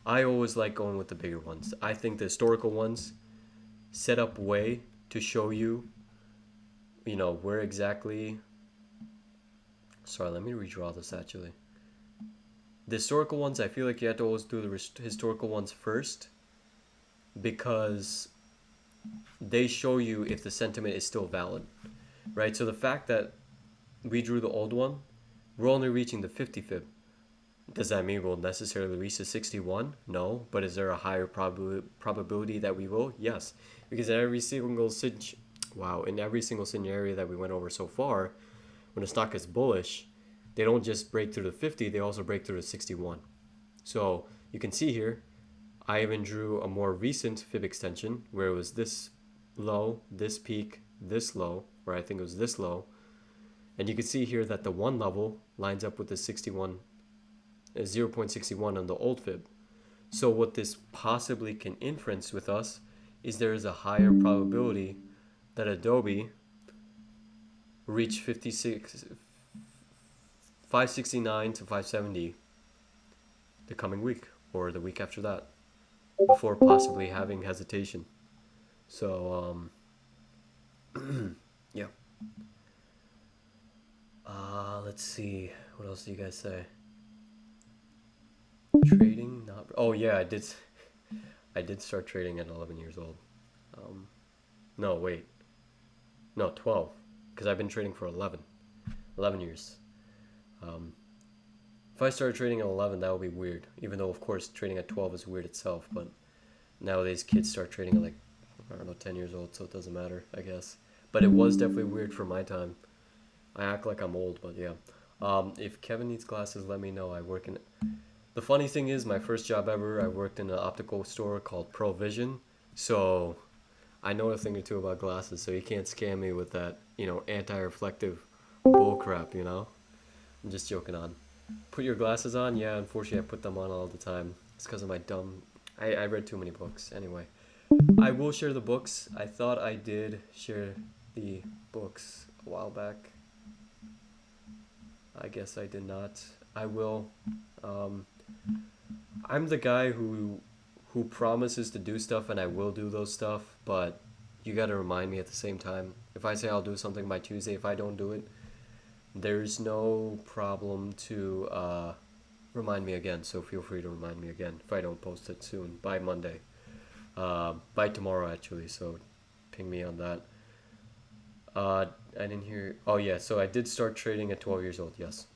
I always like going with the bigger ones. I think the historical ones set up way to show you, you know, where exactly. Sorry, let me redraw this actually. The historical ones, I feel like you have to always do the historical ones first because they show you if the sentiment is still valid, right? So the fact that we drew the old one, we're only reaching the 50 fib. Does that mean we'll necessarily reach the 61? No. But is there a higher probability that we will? Yes. Because in every single scenario that we went over so far, when a stock is bullish, they don't just break through the 50, they also break through the 61. So you can see here, I even drew a more recent fib extension where it was this low, this peak, this low, or I think it was this low. And you can see here that the one level lines up with the 61, 0.61 on the old fib. So what this possibly can inference with us is there is a higher probability that Adobe reach 569 to 570 the coming week or the week after that before possibly having hesitation. So yeah. Let's see. What else do you guys say? Trading, not. Oh yeah, I did. I did start trading at 11 years old. No, wait. No, 12. Because I've been trading for 11 years. If I started trading at 11, that would be weird. Even though, of course, trading at 12 is weird itself. But nowadays, kids start trading at like, I don't know, 10 years old, so it doesn't matter, I guess. But it was definitely weird for my time. I act like I'm old, but yeah. If Kevin needs glasses, let me know. I work in. The funny thing is, my first job ever, I worked in an optical store called Provision. So I know a thing or two about glasses, so you can't scam me with that, you know, anti-reflective bullcrap, you know? I'm just joking on. Put your glasses on? Yeah, unfortunately I put them on all the time. It's because of my dumb... I read too many books. Anyway, I will share the books. I thought I did share the books a while back. I guess I did not. I will. I'm the guy who promises to do stuff and I will do those stuff, but you got to remind me at the same time. If I say I'll do something by Tuesday, if I don't do it, there's no problem to remind me again. So feel free to remind me again if I don't post it soon, by Monday. By tomorrow, actually, so ping me on that. I didn't hear. Oh, yeah, so I did start trading at 12 years old, yes.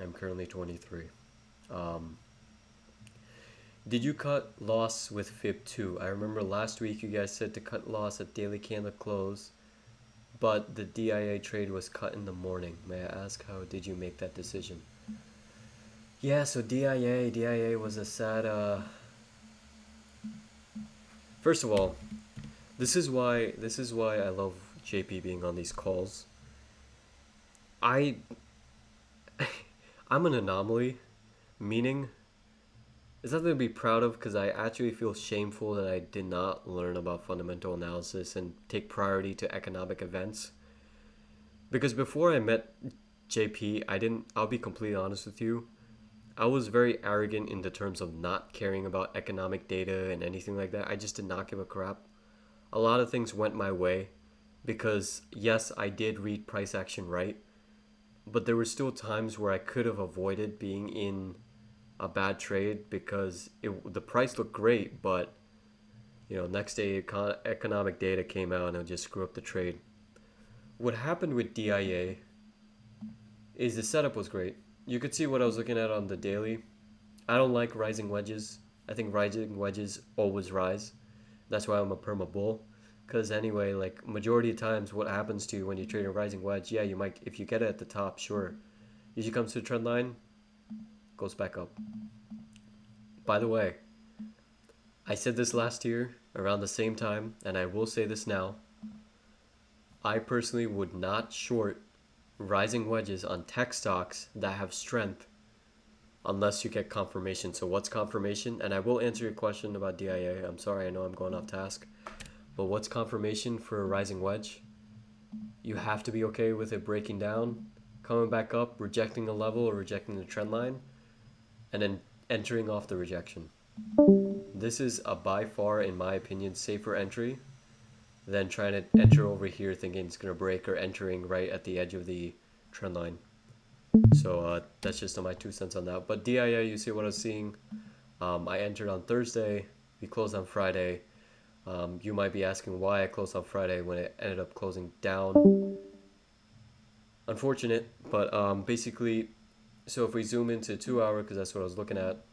I'm currently 23. Did you cut loss with Fib 2? I remember last week you guys said to cut loss at daily candle close, but the DIA trade was cut in the morning. May I ask how did you make that decision? Yeah, so DIA was a sad First of all, this is why I love JP being on these calls. I I'm an anomaly, meaning it's nothing to be proud of because I actually feel shameful that I did not learn about fundamental analysis and take priority to economic events. Because before I met JP, I'll be completely honest with you, I was very arrogant in the terms of not caring about economic data and anything like that. I just did not give a crap. A lot of things went my way because, yes, I did read price action right, but there were still times where I could have avoided being in a bad trade because the price looked great, but next day economic data came out and it just screw up the trade. What happened with DIA is the setup was great. You could see what I was looking at on the daily. I don't like rising wedges. I think rising wedges always rise. That's why I'm a perma bull. Because anyway, like majority of times, what happens to you when you trade a rising wedge? Yeah, you might, if you get it at the top, sure. Usually comes to a trend line, goes back up. By the way, I said this last year around the same time, and I will say this now. I personally would not short rising wedges on tech stocks that have strength unless you get confirmation. So what's confirmation? And I will answer your question about DIA. I'm sorry, I know I'm going off task. But what's confirmation for a rising wedge? You have to be okay with it breaking down, coming back up, rejecting a level or rejecting the trend line, and then entering off the rejection. This is a by far, in my opinion, safer entry than trying to enter over here thinking it's going to break or entering right at the edge of the trend line. So that's just my 2 cents on that. But DIA, you see what I was seeing. I entered on Thursday. We closed on Friday. You might be asking why I closed on Friday when it ended up closing down. Unfortunate, but basically, so if we zoom into 2 hour, because that's what I was looking at,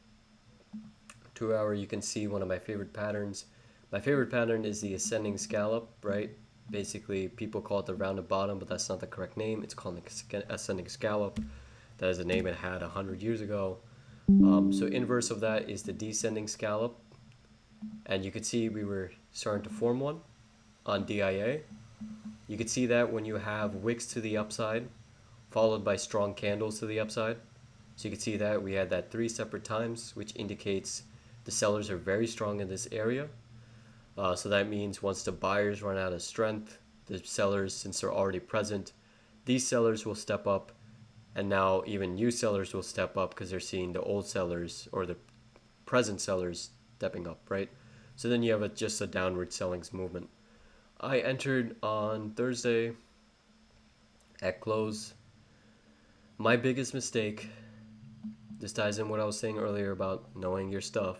2 hour, you can see one of my favorite patterns. My favorite pattern is the ascending scallop, right? Basically, people call it the rounded bottom, but that's not the correct name. It's called the ascending scallop. That is a name it had 100 years ago. So inverse of that is the descending scallop. And you could see we were starting to form one on DIA. You could see that when you have wicks to the upside, followed by strong candles to the upside. So you can see that we had that 3 separate times, which indicates the sellers are very strong in this area. So that means once the buyers run out of strength, the sellers, since they're already present, these sellers will step up, and now even new sellers will step up because they're seeing the old sellers or the present sellers stepping up, right? So then you have just a downward sellings movement. I entered on Thursday at close. My biggest mistake, this ties in what I was saying earlier about knowing your stuff.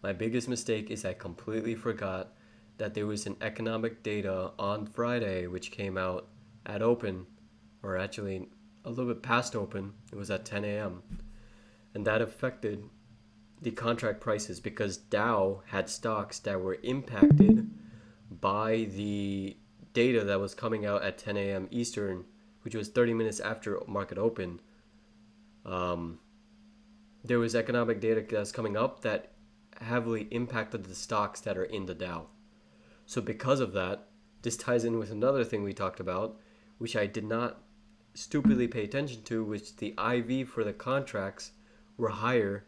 My biggest mistake is I completely forgot that there was an economic data on Friday which came out at open, or actually a little bit past open. It was at 10 a.m. And that affected the contract prices because Dow had stocks that were impacted by the data that was coming out at 10 a.m. Eastern, which was 30 minutes after market open. There was economic data that's coming up that heavily impacted the stocks that are in the Dow. So because of that, this ties in with another thing we talked about, which I did not stupidly pay attention to, which the IV for the contracts were higher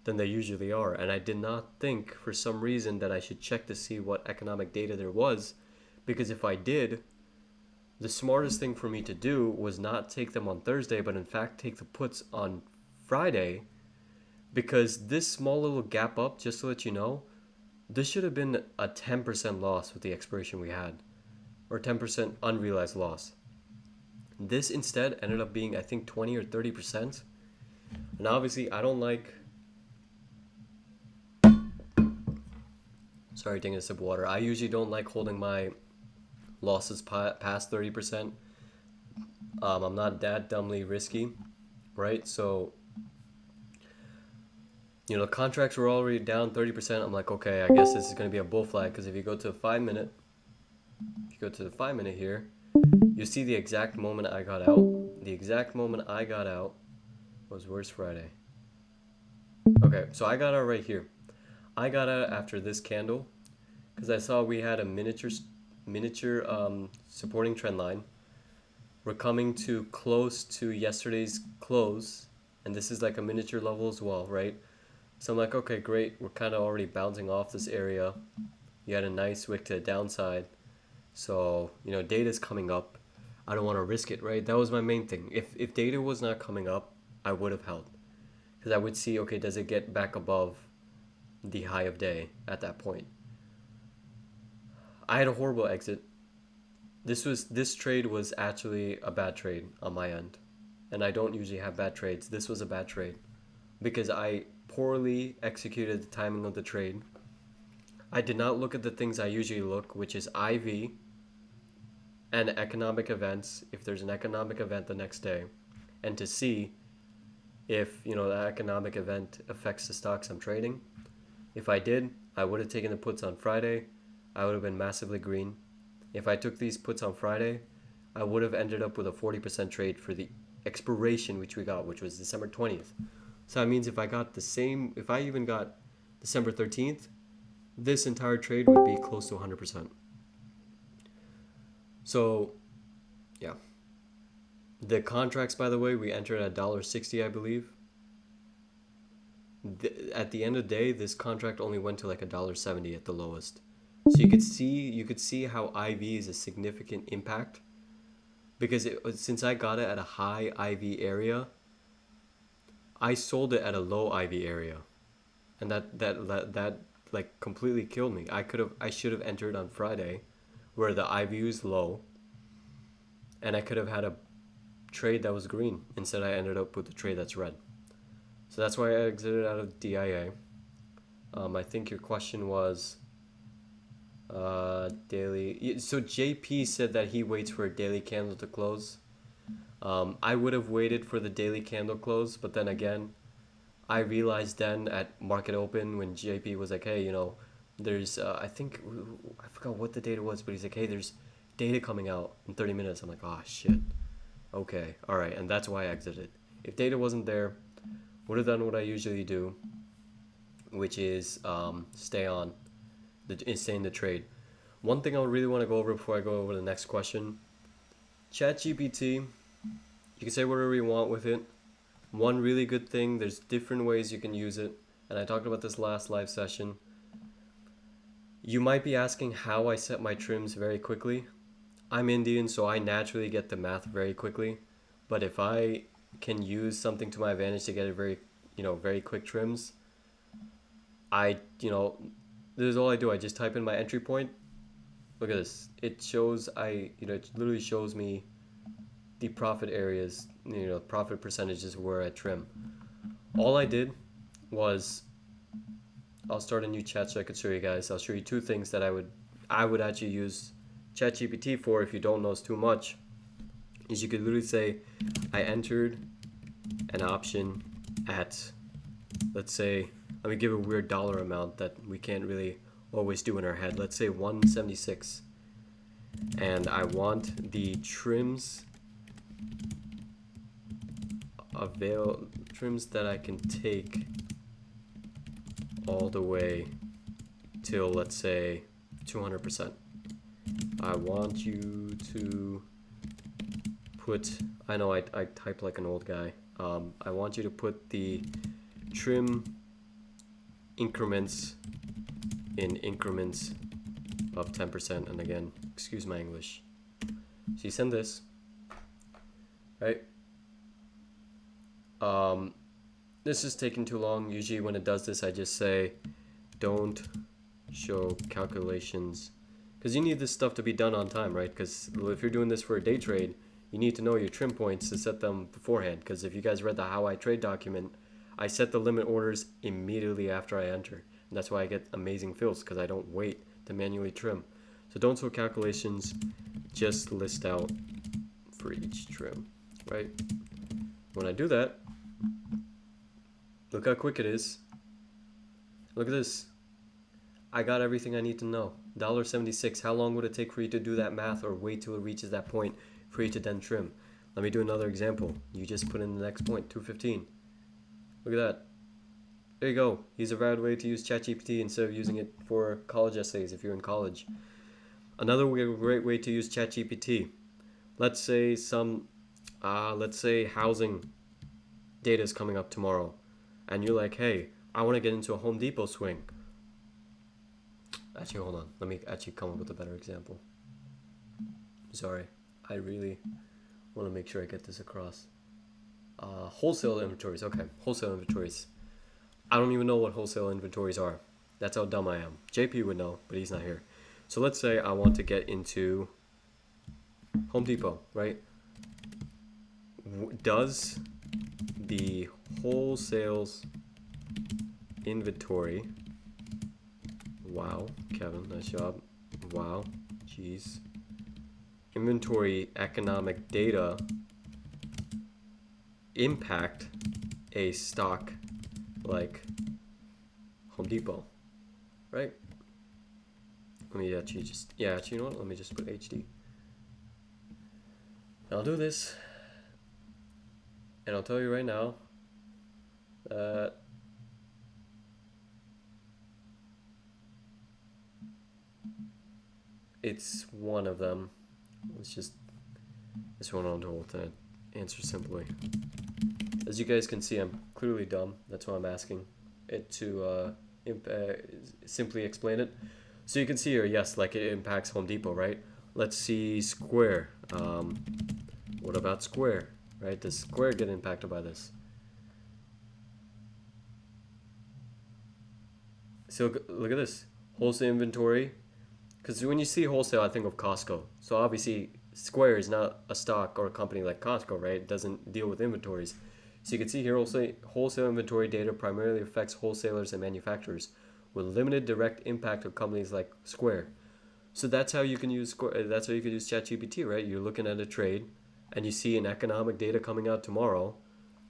than they usually are. And I did not think for some reason that I should check to see what economic data there was, because if I did, the smartest thing for me to do was not take them on Thursday, but in fact take the puts on Friday, because this small little gap up, just to let you know, this should have been a 10% loss with the expiration we had, or 10% unrealized loss. This instead ended up being, I think, 20 or 30%. And obviously, I don't like... Sorry, taking a sip of water. I usually don't like holding my losses past 30%. I'm not that dumbly risky, right? So, contracts were already down 30%. I'm like, okay, I guess this is going to be a bull flag, because if you go to the 5-minute, here, you see the exact moment I got out. The exact moment I got out was where's Friday? Okay, so I got out right here. I got out after this candle because I saw we had a miniature supporting trend line. We're coming to close to yesterday's close, and this is like a miniature level as well, right? So I'm like, okay, great. We're kind of already bouncing off this area. You had a nice wick to the downside. So, data's coming up. I don't want to risk it, right? That was my main thing. If data was not coming up, I would have held. Because I would see, okay, does it get back above the high of day at that point? I had a horrible exit. This trade was actually a bad trade on my end. And I don't usually have bad trades. This was a bad trade because I poorly executed the timing of the trade. I did not look at the things I usually look, which is IV and economic events, if there's an economic event the next day, and to see if, that economic event affects the stocks I'm trading. If I did, I would have taken the puts on Friday. I would have been massively green. If I took these puts on Friday, I would have ended up with a 40% trade for the expiration which we got, which was December 20th. So that means if I even got December 13th, this entire trade would be close to 100%. So, yeah. The contracts, by the way, we entered at $1.60, I believe. At the end of the day, this contract only went to like $1.70 at the lowest. So you could see how IV is a significant impact because since I got it at a high IV area, I sold it at a low IV area, and that like completely killed me. I should have entered on Friday, where the IV was low, and I could have had a trade that was green. Instead, I ended up with a trade that's red. So that's why I exited out of DIA. I think your question was daily. So JP said that he waits for a daily candle to close. I would have waited for the daily candle close, but then again, I realized then at market open when JP was like, hey, there's, I think, I forgot what the data was, but he's like, hey, there's data coming out in 30 minutes. I'm like, oh, shit. Okay, all right. And that's why I exited. If data wasn't there, would have done what I usually do, which is stay in the trade. One thing I really want to go over before I go over the next question, ChatGPT, you can say whatever you want with it. One really good thing, there's different ways you can use it, and I talked about this last live session. You might be asking how I set my trims very quickly. I'm Indian, so I naturally get the math very quickly, but if I can use something to my advantage to get it very quick trims, this is all I do. I just type in my entry point. Look at this. It literally shows me the profit areas, profit percentages where I trim. All I did was, I'll start a new chat so I could show you guys. I'll show you two things that I would actually use ChatGPT for if you don't know too much. Is you could literally say, I entered an option at, let's say, let me give a weird dollar amount that we can't really always do in our head. Let's say 176. And I want the trims that I can take all the way till, let's say, 200%. I want you to put, I know I type like an old guy. I want you to put the trim increments in increments of 10%. And again, excuse my English. So you send this, right? This is taking too long. Usually when it does this, I just say, don't show calculations, because you need this stuff to be done on time, right? Because if you're doing this for a day trade, you need to know your trim points to set them beforehand. Because if you guys read the How I Trade document, I set the limit orders immediately after I enter. And that's why I get amazing fills, because I don't wait to manually trim. So don't show calculations, just list out for each trim, right? When I do that, look how quick it is. Look at this. I got everything I need to know. $1.76. How long would it take for you to do that math or wait till it reaches that point for you to then trim? Let me do another example. You just put in the next point, 215. Look at that. There you go. Here's a valid way to use ChatGPT instead of using it for college essays if you're in college. Another great way to use ChatGPT. Let's say housing data is coming up tomorrow, and you're like, hey, I want to get into a Home Depot swing. Actually, hold on. Let me actually come up with a better example. Sorry. I really want to make sure I get this across. Wholesale inventories. Okay, wholesale inventories. I don't even know what wholesale inventories are. That's how dumb I am. JP would know, but he's not here. So let's say I want to get into Home Depot, right? Does the wholesales inventory, wow, Kevin, nice job, wow, jeez, inventory economic data impact a stock like Home Depot, right? Let me actually you know what, let me just put HD. I'll do this, and I'll tell you right now that it's one of them. Let's just one on hold to answer simply. As you guys can see, I'm clearly dumb. That's why I'm asking it to simply explain it. So you can see here, yes, like it impacts Home Depot, right? Let's see Square. What about Square, right? Does Square get impacted by this? So look at this. Wholesale inventory. Because when you see wholesale, I think of Costco. So obviously, Square is not a stock or a company like Costco, right? It doesn't deal with inventories. So you can see here, wholesale inventory data primarily affects wholesalers and manufacturers, with limited direct impact on companies like Square. So that's how you can use Square. That's how you can use ChatGPT, right? You're looking at a trade, and you see an economic data coming out tomorrow.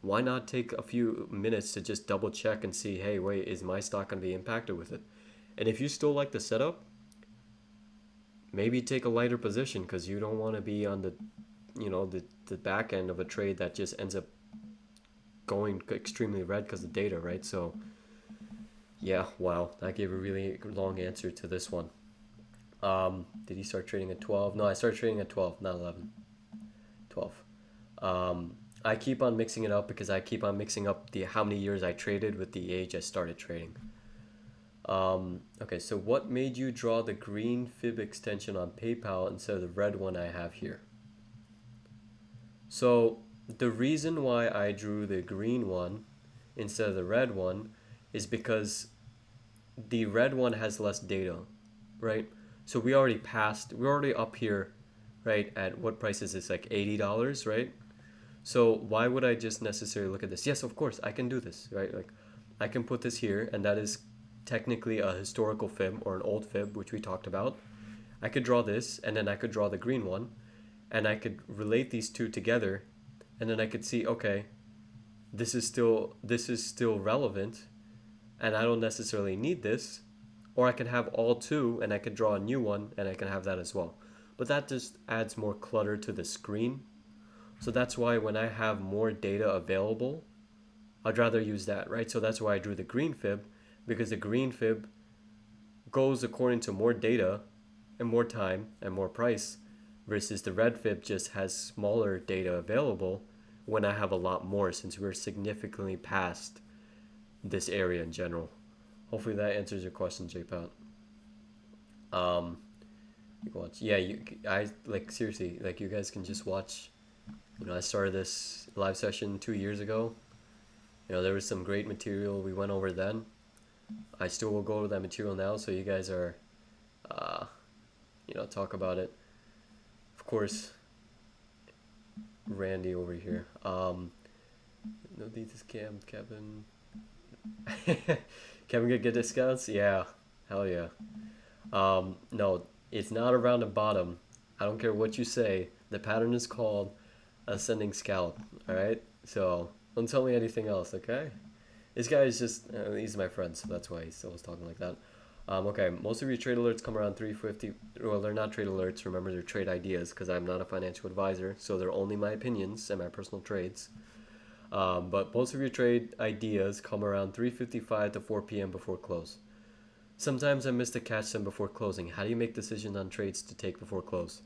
Why not take a few minutes to just double check and see, hey, wait, is my stock going to be impacted with it? And if you still like the setup, maybe take a lighter position because you don't want to be on the back end of a trade that just ends up going extremely red because of data, right? So yeah, wow, that gave a really long answer to this one. Did he start trading at 12? No, I started trading at 12, not 11. 12. I keep on mixing it up because I keep on mixing up the how many years I traded with the age I started trading. Okay, so what made you draw the green fib extension on PayPal instead of the red one I have here? So the reason why I drew the green one instead of the red one is because the red one has less data, right? So we're already up here, right? At what price is this? Like $80, right? So why would I just necessarily look at this? Yes, of course, I can do this, right? Like I can put this here, and that is technically a historical fib or an old fib, which we talked about. I could draw this, and then I could draw the green one, and I could relate these two together, and then I could see, okay, this is still relevant, and I don't necessarily need this, or I can have all two, and I could draw a new one, and I can have that as well. But that just adds more clutter to the screen. So that's why when I have more data available, I'd rather use that, right? So that's why I drew the green fib, because the green fib goes according to more data and more time and more price, versus the red fib just has smaller data available when I have a lot more, since we're significantly past this area in general. Hopefully that answers your question, JPOT. Um, you can watch. Yeah, I like seriously, like you guys can just watch. I started this live session 2 years ago. There was some great material we went over then. I still will go over that material now, so you guys are, uh, talk about it. Of course, Randy over here. No, this is Kevin. Kevin get good discounts? Yeah, hell yeah. No, it's not around the bottom. I don't care what you say. The pattern is called ascending scalp. All right, so don't tell me anything else, okay? This guy is just, he's my friend, so that's why he's always talking like that. Okay, most of your trade alerts come around 350. Well, they're not trade alerts. Remember, they're trade ideas because I'm not a financial advisor, so they're only my opinions and my personal trades. But most of your trade ideas come around 3:55 to 4 p.m. before close. Sometimes I miss to catch them before closing. How do you make decisions on trades to take before close?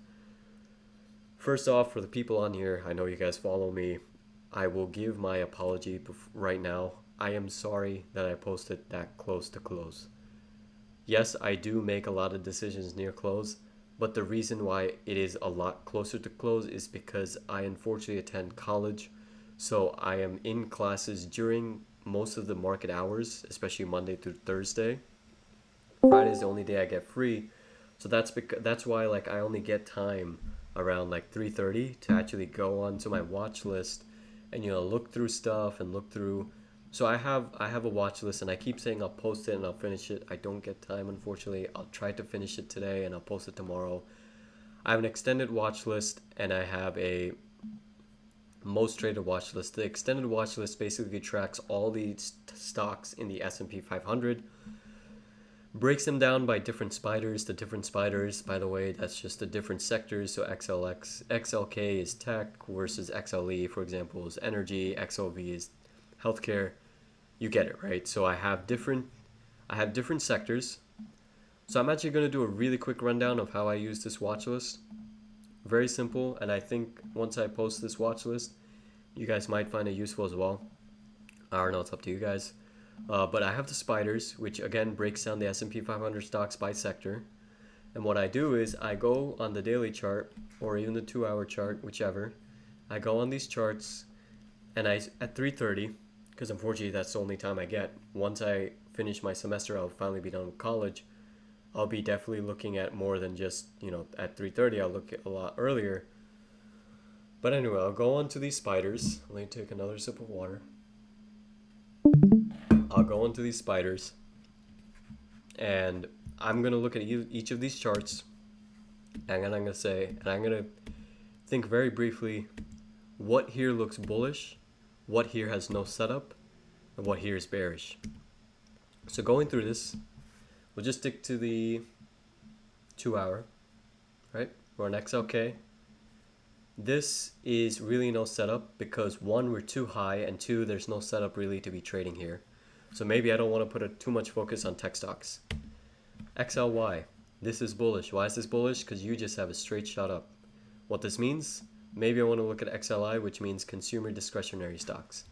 First off, for the people on here, I know you guys follow me. I will give my apology right now. I am sorry that I posted that close to close. Yes, I do make a lot of decisions near close, but the reason why it is a lot closer to close is because I unfortunately attend college, so I am in classes during most of the market hours, especially Monday through Thursday. Friday is the only day I get free, so that's why like I only get time around like 3:30 to actually go onto my watch list and look through stuff and look through. So I have a watch list, and I keep saying I'll post it and I'll finish it. I don't get time, unfortunately. I'll try to finish it today and I'll post it tomorrow. I have an extended watch list, and I have a most traded watch list. The extended watch list basically tracks all the stocks in the S&P 500, breaks them down by different spiders. The different spiders, by the way, that's just the different sectors. So XLK is tech versus XLE, for example, is energy. XLV is healthcare. You get it, right? So I have different sectors. So I'm actually going to do a really quick rundown of how I use this watch list. Very simple, and I think once I post this watch list, you guys might find it useful as well. I don't know, it's up to you guys. But I have the spiders, which again breaks down the S&P 500 stocks by sector. And what I do is I go on the daily chart or even the 2-hour chart, whichever. I go on these charts and I at 3:30, because unfortunately that's the only time I get. Once I finish my semester, I'll finally be done with college. I'll be definitely looking at more than just, at 3:30. I'll look a lot earlier. But anyway, I'll go on to these spiders. Let me take another sip of water. I'll go into these spiders and I'm going to look at each of these charts and then I'm going to say, and I'm going to think very briefly what here looks bullish, what here has no setup, and what here is bearish. So going through this, we'll just stick to the 2-hour, right? We're on XLK. This is really no setup because one, we're too high, and two, there's no setup really to be trading here. So maybe I don't want to put too much focus on tech stocks. XLY, this is bullish. Why is this bullish? Because you just have a straight shot up. What this means, maybe I want to look at XLI, which means consumer discretionary stocks.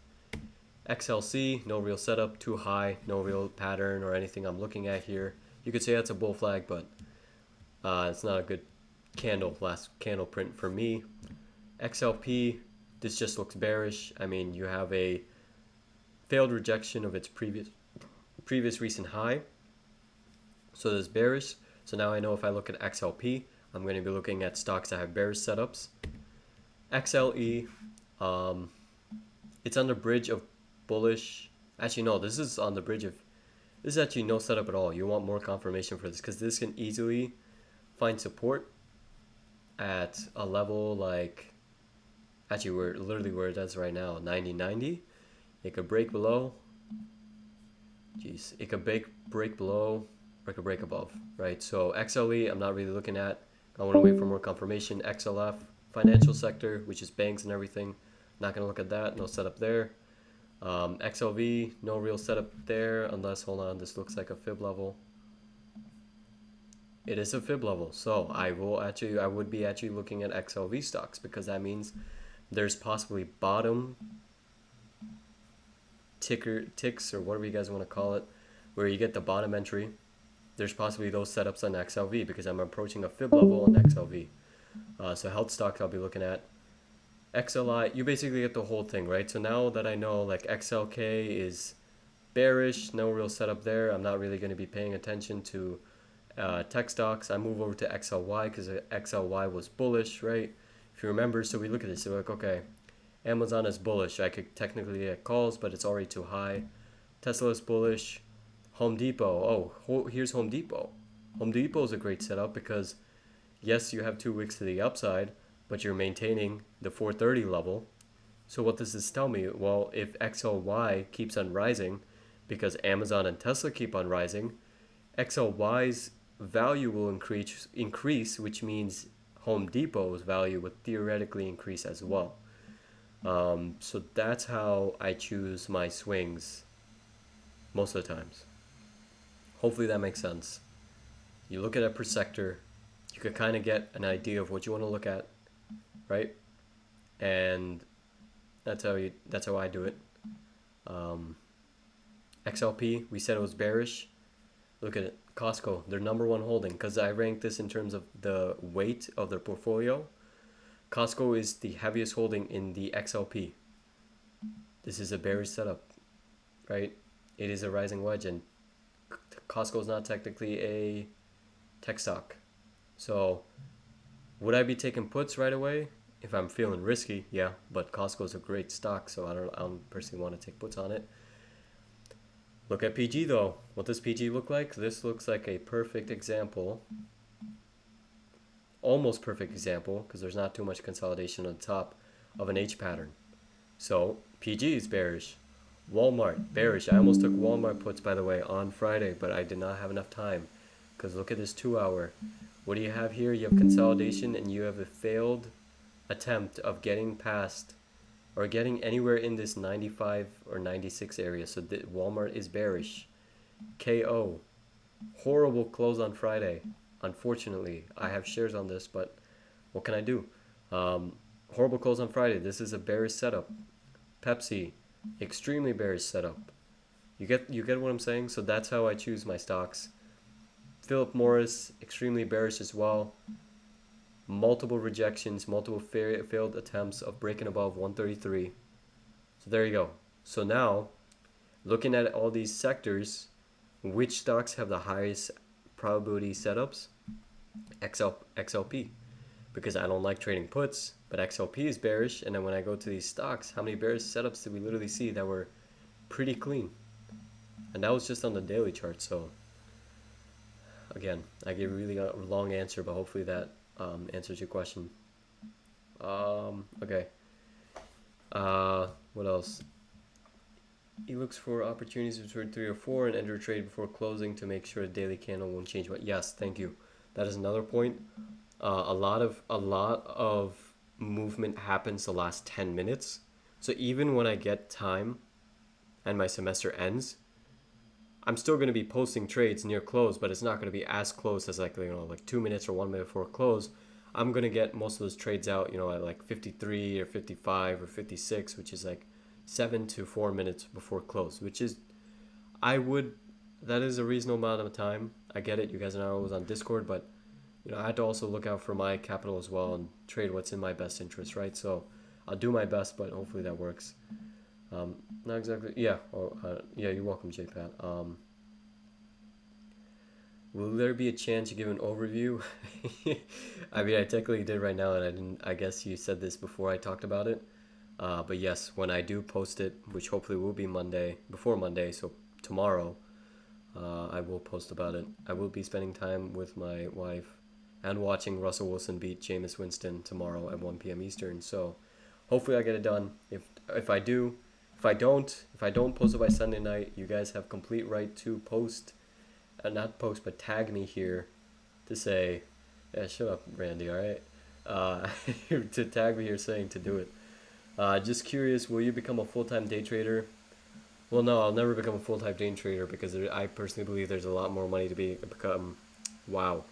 XLC, no real setup, too high, no real pattern or anything I'm looking at here. You could say that's a bull flag, but it's not a good last candle print for me. XLP, this just looks bearish. I mean, you have a failed rejection of its previous recent high. So this is bearish. So now I know if I look at XLP, I'm going to be looking at stocks that have bearish setups. XLE, it's on the bridge of bullish. Actually, no, this is on the bridge of, this is actually no setup at all. You want more confirmation for this because this can easily find support at a level like, actually we're literally where it is right now, 90.90. It could break below. Jeez, it could break below or it could break above, right? So XLE, I'm not really looking at. I want to wait for more confirmation. XLF, financial sector, which is banks and everything. Not going to look at that. No setup there. XLV, no real setup there unless, hold on, this looks like a fib level. It is a fib level. So I would be actually looking at XLV stocks because that means there's possibly bottom ticks or whatever you guys want to call it, where you get the bottom entry. There's possibly those setups on XLV because I'm approaching a fib level on XLV. So health stocks I'll be looking at. XLI, you basically get the whole thing, right? So now that I know like XLK is bearish, no real setup there, I'm not really going to be paying attention to tech stocks. I move over to XLY because XLY was bullish, right? If you remember, so we look at this, so we're like, okay, Amazon is bullish. I could technically get calls, but it's already too high. Tesla is bullish. Home Depot. Oh, here's Home Depot. Home Depot is a great setup because, yes, you have 2 weeks to the upside, but you're maintaining the 430 level. So what does this tell me? Well, if XLY keeps on rising because Amazon and Tesla keep on rising, XLY's value will increase, which means Home Depot's value would theoretically increase as well. So that's how I choose my swings most of the times. Hopefully that makes sense. You look at it per sector, you could kind of get an idea of what you want to look at, right? And that's how I do it. XLP, we said it was bearish. Look at it. Costco, their number one holding, because I ranked this in terms of the weight of their portfolio. Costco is the heaviest holding in the XLP. This is a bearish setup, right? It is a rising wedge, and Costco is not technically a tech stock. So would I be taking puts right away if I'm feeling risky? Yeah, but Costco is a great stock, so I don't personally want to take puts on it. Look at PG though. What does PG look like? This looks like a perfect example. Almost perfect example, because there's not too much consolidation on top of an H pattern. So PG is bearish. Walmart, bearish. I almost took Walmart puts, by the way, on Friday, but I did not have enough time. Because look at this 2-hour. What do you have here? You have consolidation, and you have a failed attempt of getting past or getting anywhere in this 95 or 96 area. So Walmart is bearish. KO. Horrible close on Friday. Unfortunately, I have shares on this, but what can I do? Um, Horrible close on Friday. This is a bearish setup. Pepsi, extremely bearish setup. You get what I'm saying? So that's how I choose my stocks. Philip Morris, extremely bearish as well. Multiple rejections, multiple failed attempts of breaking above 133. So there you go. So now, looking at all these sectors, which stocks have the highest probability setups? XLP. Because I don't like trading puts, but XLP is bearish. And then when I go to these stocks, how many bearish setups did we literally see that were pretty clean? And that was just on the daily chart. So again, I gave a really long answer, but hopefully that answers your question. Okay. What else? He looks for opportunities between 3 or 4 and enter trade before closing to make sure the daily candle won't change. But yes, thank you. That is another point. A lot of movement happens the last 10 minutes. So even when I get time and my semester ends, I'm still going to be posting trades near close, but it's not going to be as close as like 2 minutes or 1 minute before close. I'm going to get most of those trades out, at like 53 or 55 or 56, which is like 7 to 4 minutes before close, which is I would that is a reasonable amount of time. I get it. You guys are not always on Discord, but I had to also look out for my capital as well and trade what's in my best interest, right? So I'll do my best, but hopefully that works. Not exactly. Yeah. Yeah. You're welcome, JPat. Will there be a chance you give an overview? I mean, I technically did right now, and I didn't. I guess you said this before I talked about it. But yes, when I do post it, which hopefully will be Monday, before Monday, so tomorrow, I will post about it. I will be spending time with my wife and watching Russell Wilson beat Jameis Winston tomorrow at 1 p.m. Eastern. So hopefully I get it done. If I do, if I don't post it by Sunday night, you guys have complete right to post, not post, but tag me here to say, yeah, shut up, Randy. All right, to tag me here saying to do it. Just curious, will you become a full-time day trader? Well, no, I'll never become a full-time day trader because I personally believe there's a lot more money to become. Wow,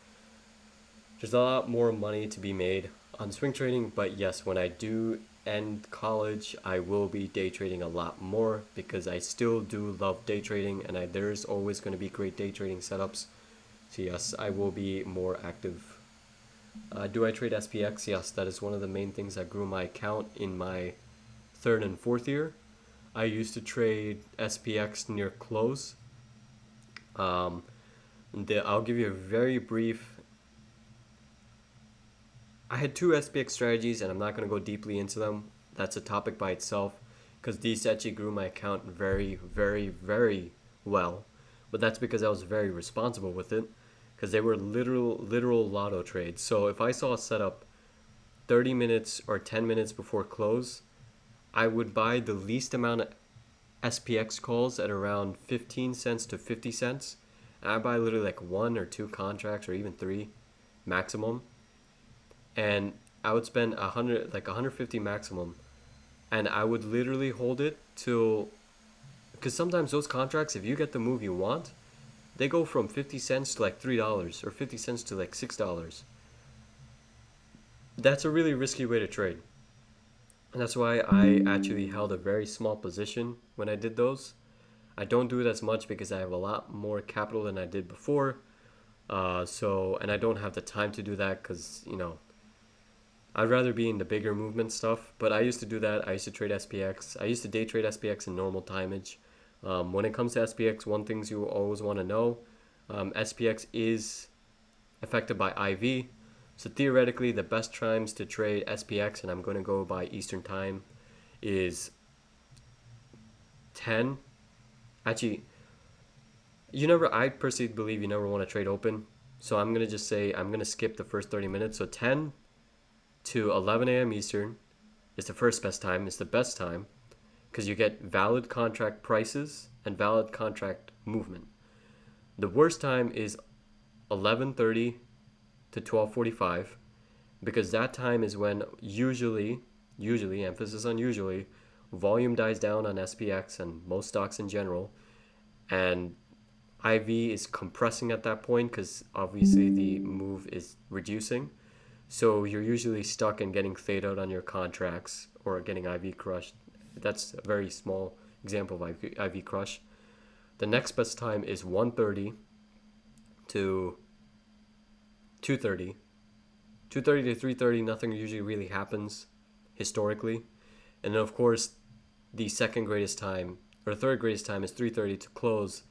there's a lot more money to be made on swing trading. But yes, when I do end college, I will be day trading a lot more because I still do love day trading, and there's always going to be great day trading setups. So yes, I will be more active. Do I trade SPX? Yes, that is one of the main things that grew my account in my third and fourth year. I used to trade SPX near close. Um, I'll give you a very brief. I had two SPX strategies, and I'm not going to go deeply into them. That's a topic by itself, because these actually grew my account very, very, very well. But that's because I was very responsible with it, because they were literal lotto trades. So if I saw a setup 30 minutes or 10 minutes before close, I would buy the least amount of SPX calls at around 15 cents to 50 cents. And I buy literally like one or two contracts or even three maximum. And I would spend 100, like 150 maximum. And I would literally hold it till, because sometimes those contracts, if you get the move you want, they go from 50 cents to like $3 or 50 cents to like $6. That's a really risky way to trade. And that's why I actually held a very small position when I did those. I don't do it as much because I have a lot more capital than I did before. And I don't have the time to do that because, I'd rather be in the bigger movement stuff. But I used to do that. I used to trade SPX. I used to day trade SPX in normal timage. When it comes to SPX, one thing you always want to know, SPX is affected by IV. So theoretically, the best times to trade SPX, and I'm going to go by Eastern time, is 10. Actually, I personally believe you never want to trade open. So I'm going to just say I'm going to skip the first 30 minutes. So 10 to 11 a.m. Eastern is the first best time. It's the best time because you get valid contract prices and valid contract movement. The worst time is 11:30 to 12:45 because that time is when usually emphasis on usually, volume dies down on SPX and most stocks in general, and IV is compressing at that point because obviously the move is reducing. So you're usually stuck in getting fade out on your contracts or getting IV crushed. That's a very small example of IV crush. The next best time is 1:30 to 2:30. 2:30 to 3:30, nothing usually really happens historically. And then of course, the second greatest time or third greatest time is 3:30 to close,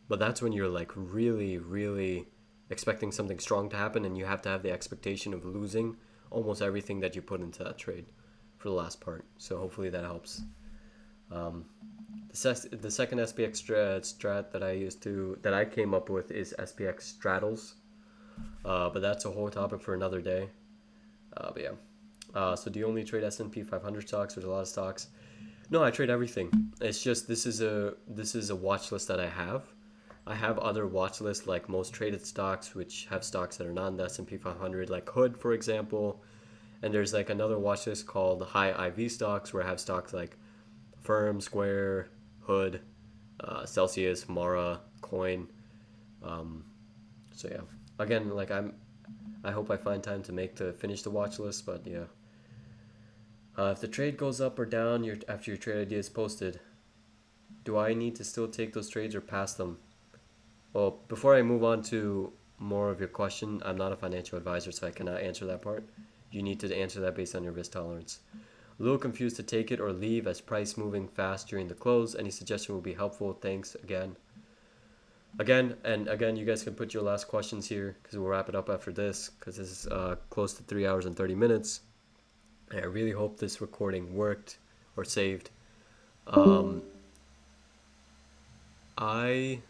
but that's when you're like really, really expecting something strong to happen, and you have to have the expectation of losing almost everything that you put into that trade for the last part. So hopefully that helps. Um, the second SPX strat that I came up with is SPX straddles, but that's a whole topic for another day. But yeah. So do you only trade S&P 500 stocks? There's a lot of stocks. No, I trade everything. It's just this is a watch list that I have. I have other watch lists like most traded stocks, which have stocks that are not in the S&P 500, like Hood, for example. And there's like another watch list called High IV stocks, where I have stocks like Firm, Square, Hood, Celsius, Mara, Coin. Um, so yeah, again, like I hope I find time to finish the watch list, but yeah. If the trade goes up or down after your trade idea is posted, do I need to still take those trades or pass them? Well, before I move on to more of your question, I'm not a financial advisor, so I cannot answer that part. You need to answer that based on your risk tolerance. A little confused to take it or leave as price moving fast during the close. Any suggestion will be helpful. Thanks again. Again, you guys can put your last questions here because we'll wrap it up after this because this is close to 3 hours and 30 minutes. And I really hope this recording worked or saved. I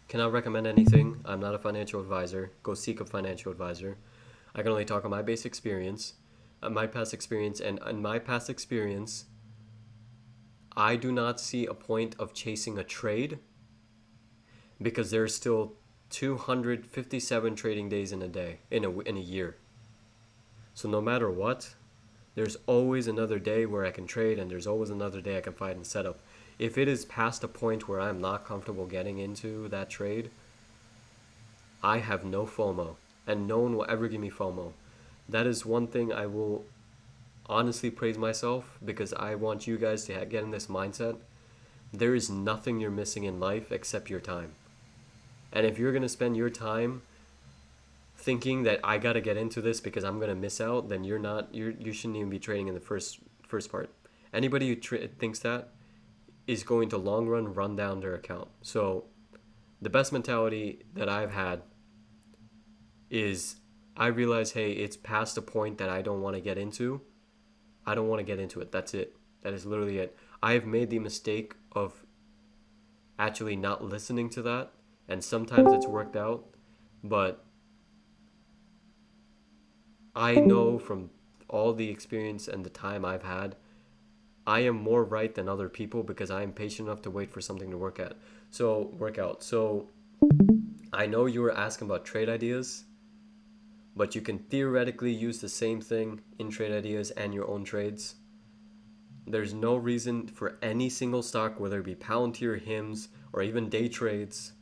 cannot recommend anything. I'm not a financial advisor. Go seek a financial advisor. I can only talk on my base experience, my past experience, and in my past experience, I do not see a point of chasing a trade because there's still 257 trading days in a day in a year. So no matter what, there's always another day where I can trade, and there's always another day I can find and set up. If it is past a point where I'm not comfortable getting into that trade, I have no FOMO, and no one will ever give me FOMO. That is one thing I will honestly praise myself because I want you guys to get in this mindset. There is nothing you're missing in life except your time. And if you're going to spend your time thinking that I got to get into this because I'm going to miss out, then you shouldn't even be trading in the first part. Anybody who thinks that is going to long run down their account. So the best mentality that I've had is I realize, hey, it's past a point that I don't want to get into. I don't want to get into it. That's it. That is literally it. I have made the mistake of actually not listening to that, and sometimes it's worked out, but I know from all the experience and the time I've had, I am more right than other people because I am patient enough to wait for something to work out. So I know you were asking about trade ideas, but you can theoretically use the same thing in trade ideas and your own trades. There's no reason for any single stock, whether it be Palantir, HIMS, or even day trades,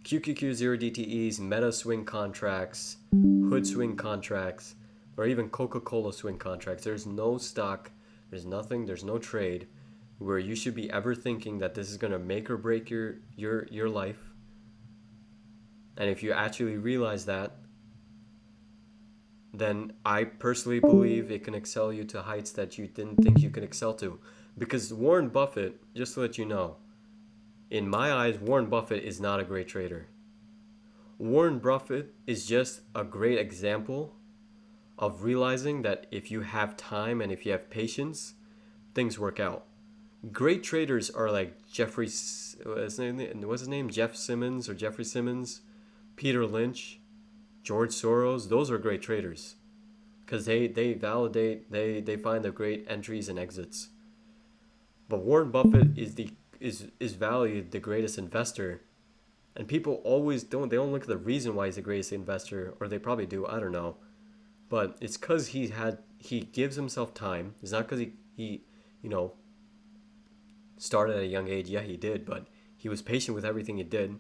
QQQ 0DTEs, Meta swing contracts, Hood swing contracts, or even Coca-Cola swing contracts. There's no stock, there's nothing, there's no trade where you should be ever thinking that this is going to make or break your life. And if you actually realize that, then I personally believe it can excel you to heights that you didn't think you could excel to. Because Warren Buffett, just to let you know, in my eyes, Warren Buffett is not a great trader. Warren Buffett is just a great example of realizing that if you have time and if you have patience, things work out. Great traders are like what's his name? Jeff Simmons or Jeffrey Simmons, Peter Lynch, George Soros. Those are great traders because they validate, they find the great entries and exits. But Warren Buffett is valued the greatest investor, and people always don't look at the reason why he's the greatest investor, or they probably do, I don't know, but it's because he gives himself time. It's not because he started at a young age. Yeah, he did, but He was patient with everything he did.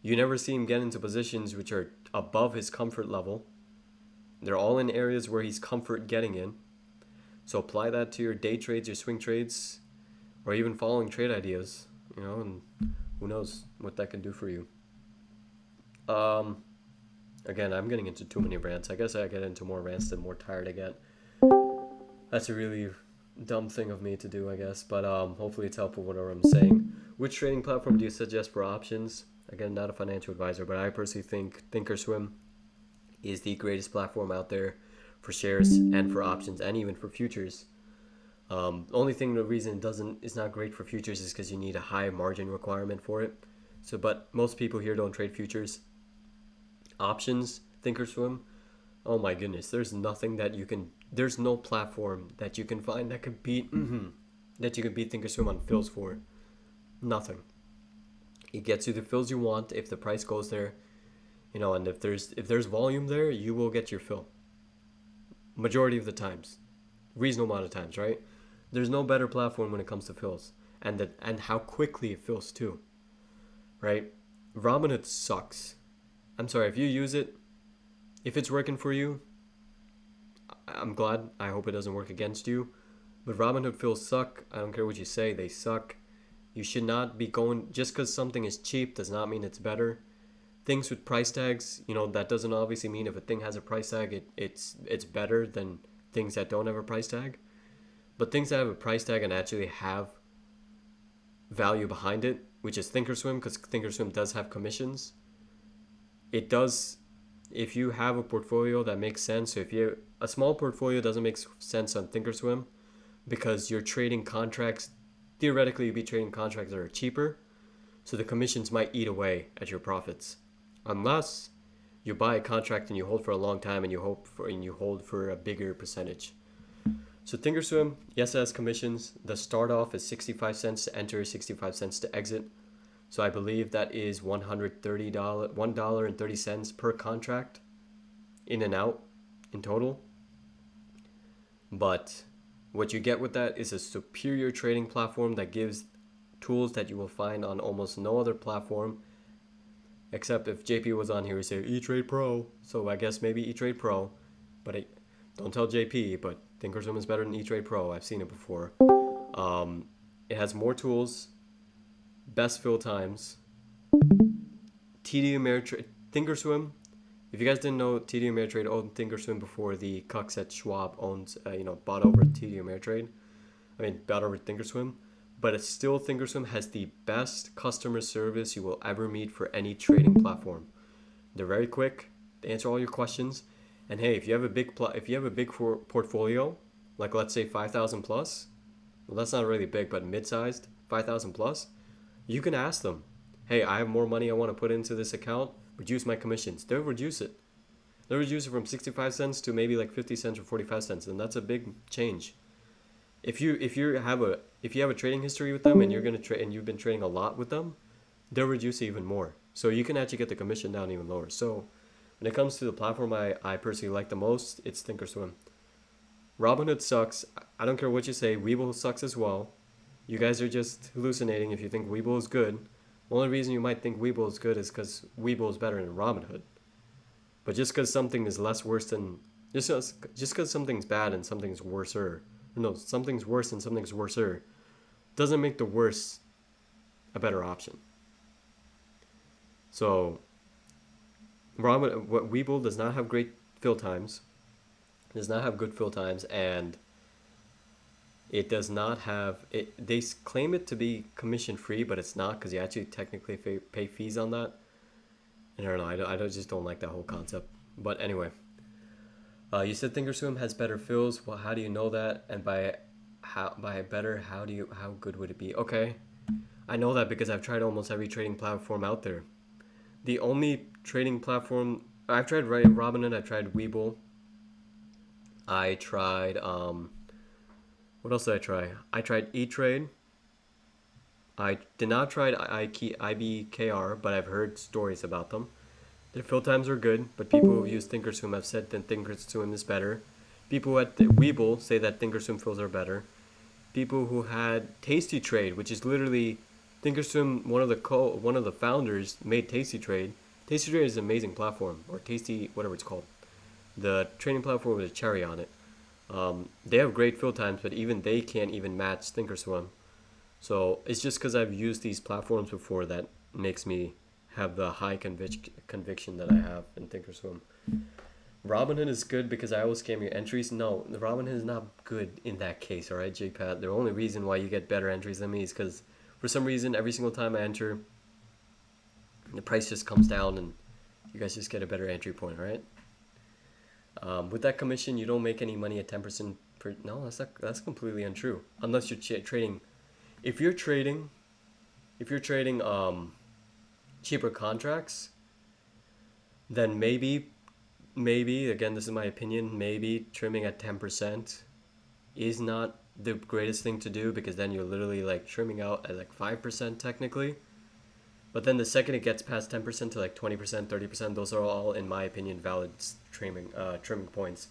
You never see him get into positions which are above his comfort level. They're all in areas where he's comfort getting in. So apply that to your day trades, your swing trades, or even following trade ideas, and who knows what that can do for you. Again, I'm getting into too many rants. I guess I get into more rants the more tired I get. That's a really dumb thing of me to do, I guess, but hopefully it's helpful whatever I'm saying. Which trading platform do you suggest for options? Again, not a financial advisor, but I personally think Thinkorswim is the greatest platform out there for shares and for options and even for futures. Only thing, the reason it's not great for futures is because you need a high margin requirement for it. So, but most people here don't trade futures. Options, Thinkorswim, oh my goodness, there's no platform that you can find that could beat Thinkorswim on fills for. Nothing. It gets you the fills you want if the price goes there, and if there's volume there, you will get your fill. Majority of the times, reasonable amount of times, right? There's no better platform when it comes to fills, and how quickly it fills too, right? Robinhood sucks. I'm sorry, if you use it, if it's working for you, I'm glad. I hope it doesn't work against you. But Robinhood fills suck. I don't care what you say, they suck. You should not be going, just because something is cheap does not mean it's better. Things with price tags, that doesn't obviously mean if a thing has a price tag, it's better than things that don't have a price tag. But things that have a price tag and actually have value behind it, which is Thinkorswim, because Thinkorswim does have commissions. It does, if you have a portfolio that makes sense. So if a small portfolio doesn't make sense on Thinkorswim because you're trading contracts, theoretically you'd be trading contracts that are cheaper, so the commissions might eat away at your profits, unless you buy a contract and you hold for a long time and you hold for a bigger percentage. So Thinkorswim, yes, it has commissions. The start off is 65 cents to enter, 65 cents to exit. So I believe that is $1.30 per contract in and out in total. But what you get with that is a superior trading platform that gives tools that you will find on almost no other platform. Except if JP was on here, he'd say E-Trade Pro. So I guess maybe E-Trade Pro. But don't tell JP, but Thinkorswim is better than E-Trade Pro. I've seen it before. It has more tools, best fill times, TD Ameritrade, Thinkorswim. If you guys didn't know, TD Ameritrade owned Thinkorswim before the cucks at Schwab bought over Thinkorswim. But it's still, Thinkorswim has the best customer service you will ever meet for any trading platform. They're very quick. They answer all your questions. And hey, if you have a big portfolio, like let's say 5,000 plus, well, that's not really big, but mid-sized, 5,000 plus, you can ask them, hey, I have more money I want to put into this account, reduce my commissions. They'll reduce it. They'll reduce it from 65 cents to maybe like 50 cents or 45 cents, and that's a big change. If you have a trading history with them and you're gonna trade and you've been trading a lot with them, they'll reduce it even more. So you can actually get the commission down even lower. So when it comes to the platform I personally like the most, it's Thinkorswim. Robinhood sucks. I don't care what you say. Webull sucks as well. You guys are just hallucinating if you think Webull is good. The only reason you might think Webull is good is because Webull is better than Robinhood. But just because something is just because something's bad and something's worser, something's worse and something's worser, doesn't make the worse a better option. So Webull does not have great fill times, does not have good fill times, and it does not have it. They claim it to be commission free, but it's not, because you actually technically pay fees on that. And I don't know. I just don't like that whole concept. But anyway, you said Thinkorswim has better fills. Well, how do you know that? And by better, how good would it be? Okay, I know that because I've tried almost every trading platform out there. The only trading platform I've tried, right, Robinhood. I've tried Webull. I tried what else did I try? I tried E-Trade. I did not try IBKR, but I've heard stories about them. Their fill times are good, but people who use Thinkorswim have said that Thinkorswim is better. People at Webull say that Thinkorswim fills are better. People who had Tasty Trade, which is literally Thinkorswim, one of the founders, made Tasty Trade. Tasty Trade is an amazing platform, or Tasty, whatever it's called. The trading platform with a cherry on it. They have great fill times, but even they can't even match Thinkorswim. So it's just because I've used these platforms before that makes me have the high conviction that I have in Thinkorswim. Robinhood is good because I always scam your entries. No, the Robinhood is not good in that case, alright, JPAT? The only reason why you get better entries than me is because for some reason, every single time I enter, the price just comes down and you guys just get a better entry point, right? With that commission, you don't make any money at 10% per. No, that's completely untrue. Unless you're trading. If you're trading, if you're trading cheaper contracts, then maybe again, this is my opinion, maybe trimming at 10% is not the greatest thing to do, because then you're literally like trimming out at like 5% technically. But then the second it gets past 10% to like 20%, 30%, those are all, in my opinion, valid trimming points.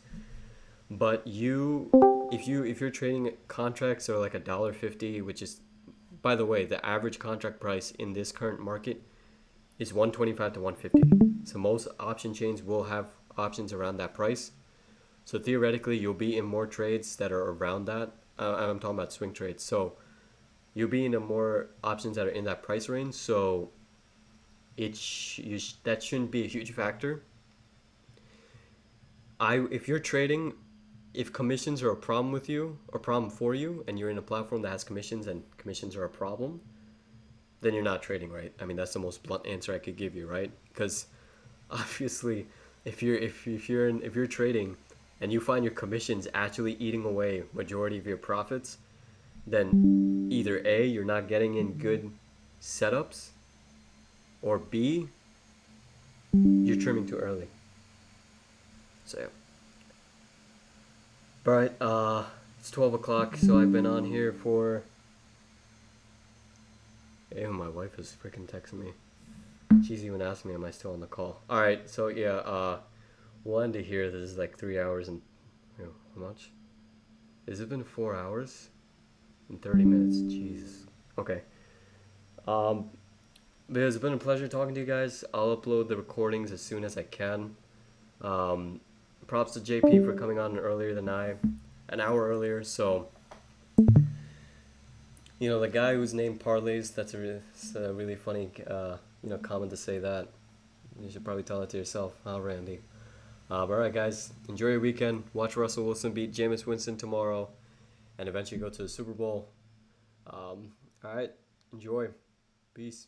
But if you're trading contracts or like $1.50, which is, by the way, the average contract price in this current market is 125 to 150. So most option chains will have options around that price. So theoretically, you'll be in more trades that are around that. I'm talking about swing trades. So you'll be in a more options that are in that price range. So that shouldn't be a huge factor. If you're trading, if commissions are a problem with you or problem for you, and you're in a platform that has commissions and commissions are a problem, then you're not trading right. I mean, that's the most blunt answer I could give you, right? Because obviously, if you're trading and you find your commissions actually eating away majority of your profits, then either A, you're not getting in good setups, or B, you're trimming too early. So yeah. Alright, it's 12 o'clock, so I've been on here for. Ew, my wife is freaking texting me. She's even asked me, am I still on the call? Alright, so yeah, wanted to hear this is like 3 hours and. How much? Has it been 4 hours? And 30 minutes? Jesus. Okay. Um, but it's been a pleasure talking to you guys. I'll upload the recordings as soon as I can. Um, props to JP for coming on earlier than an hour earlier. So, the guy whose name parlays, it's a really funny, comment to say that. You should probably tell it to yourself, huh, Randy? But alright, guys, enjoy your weekend. Watch Russell Wilson beat Jameis Winston tomorrow, and eventually go to the Super Bowl. Alright, enjoy. Peace.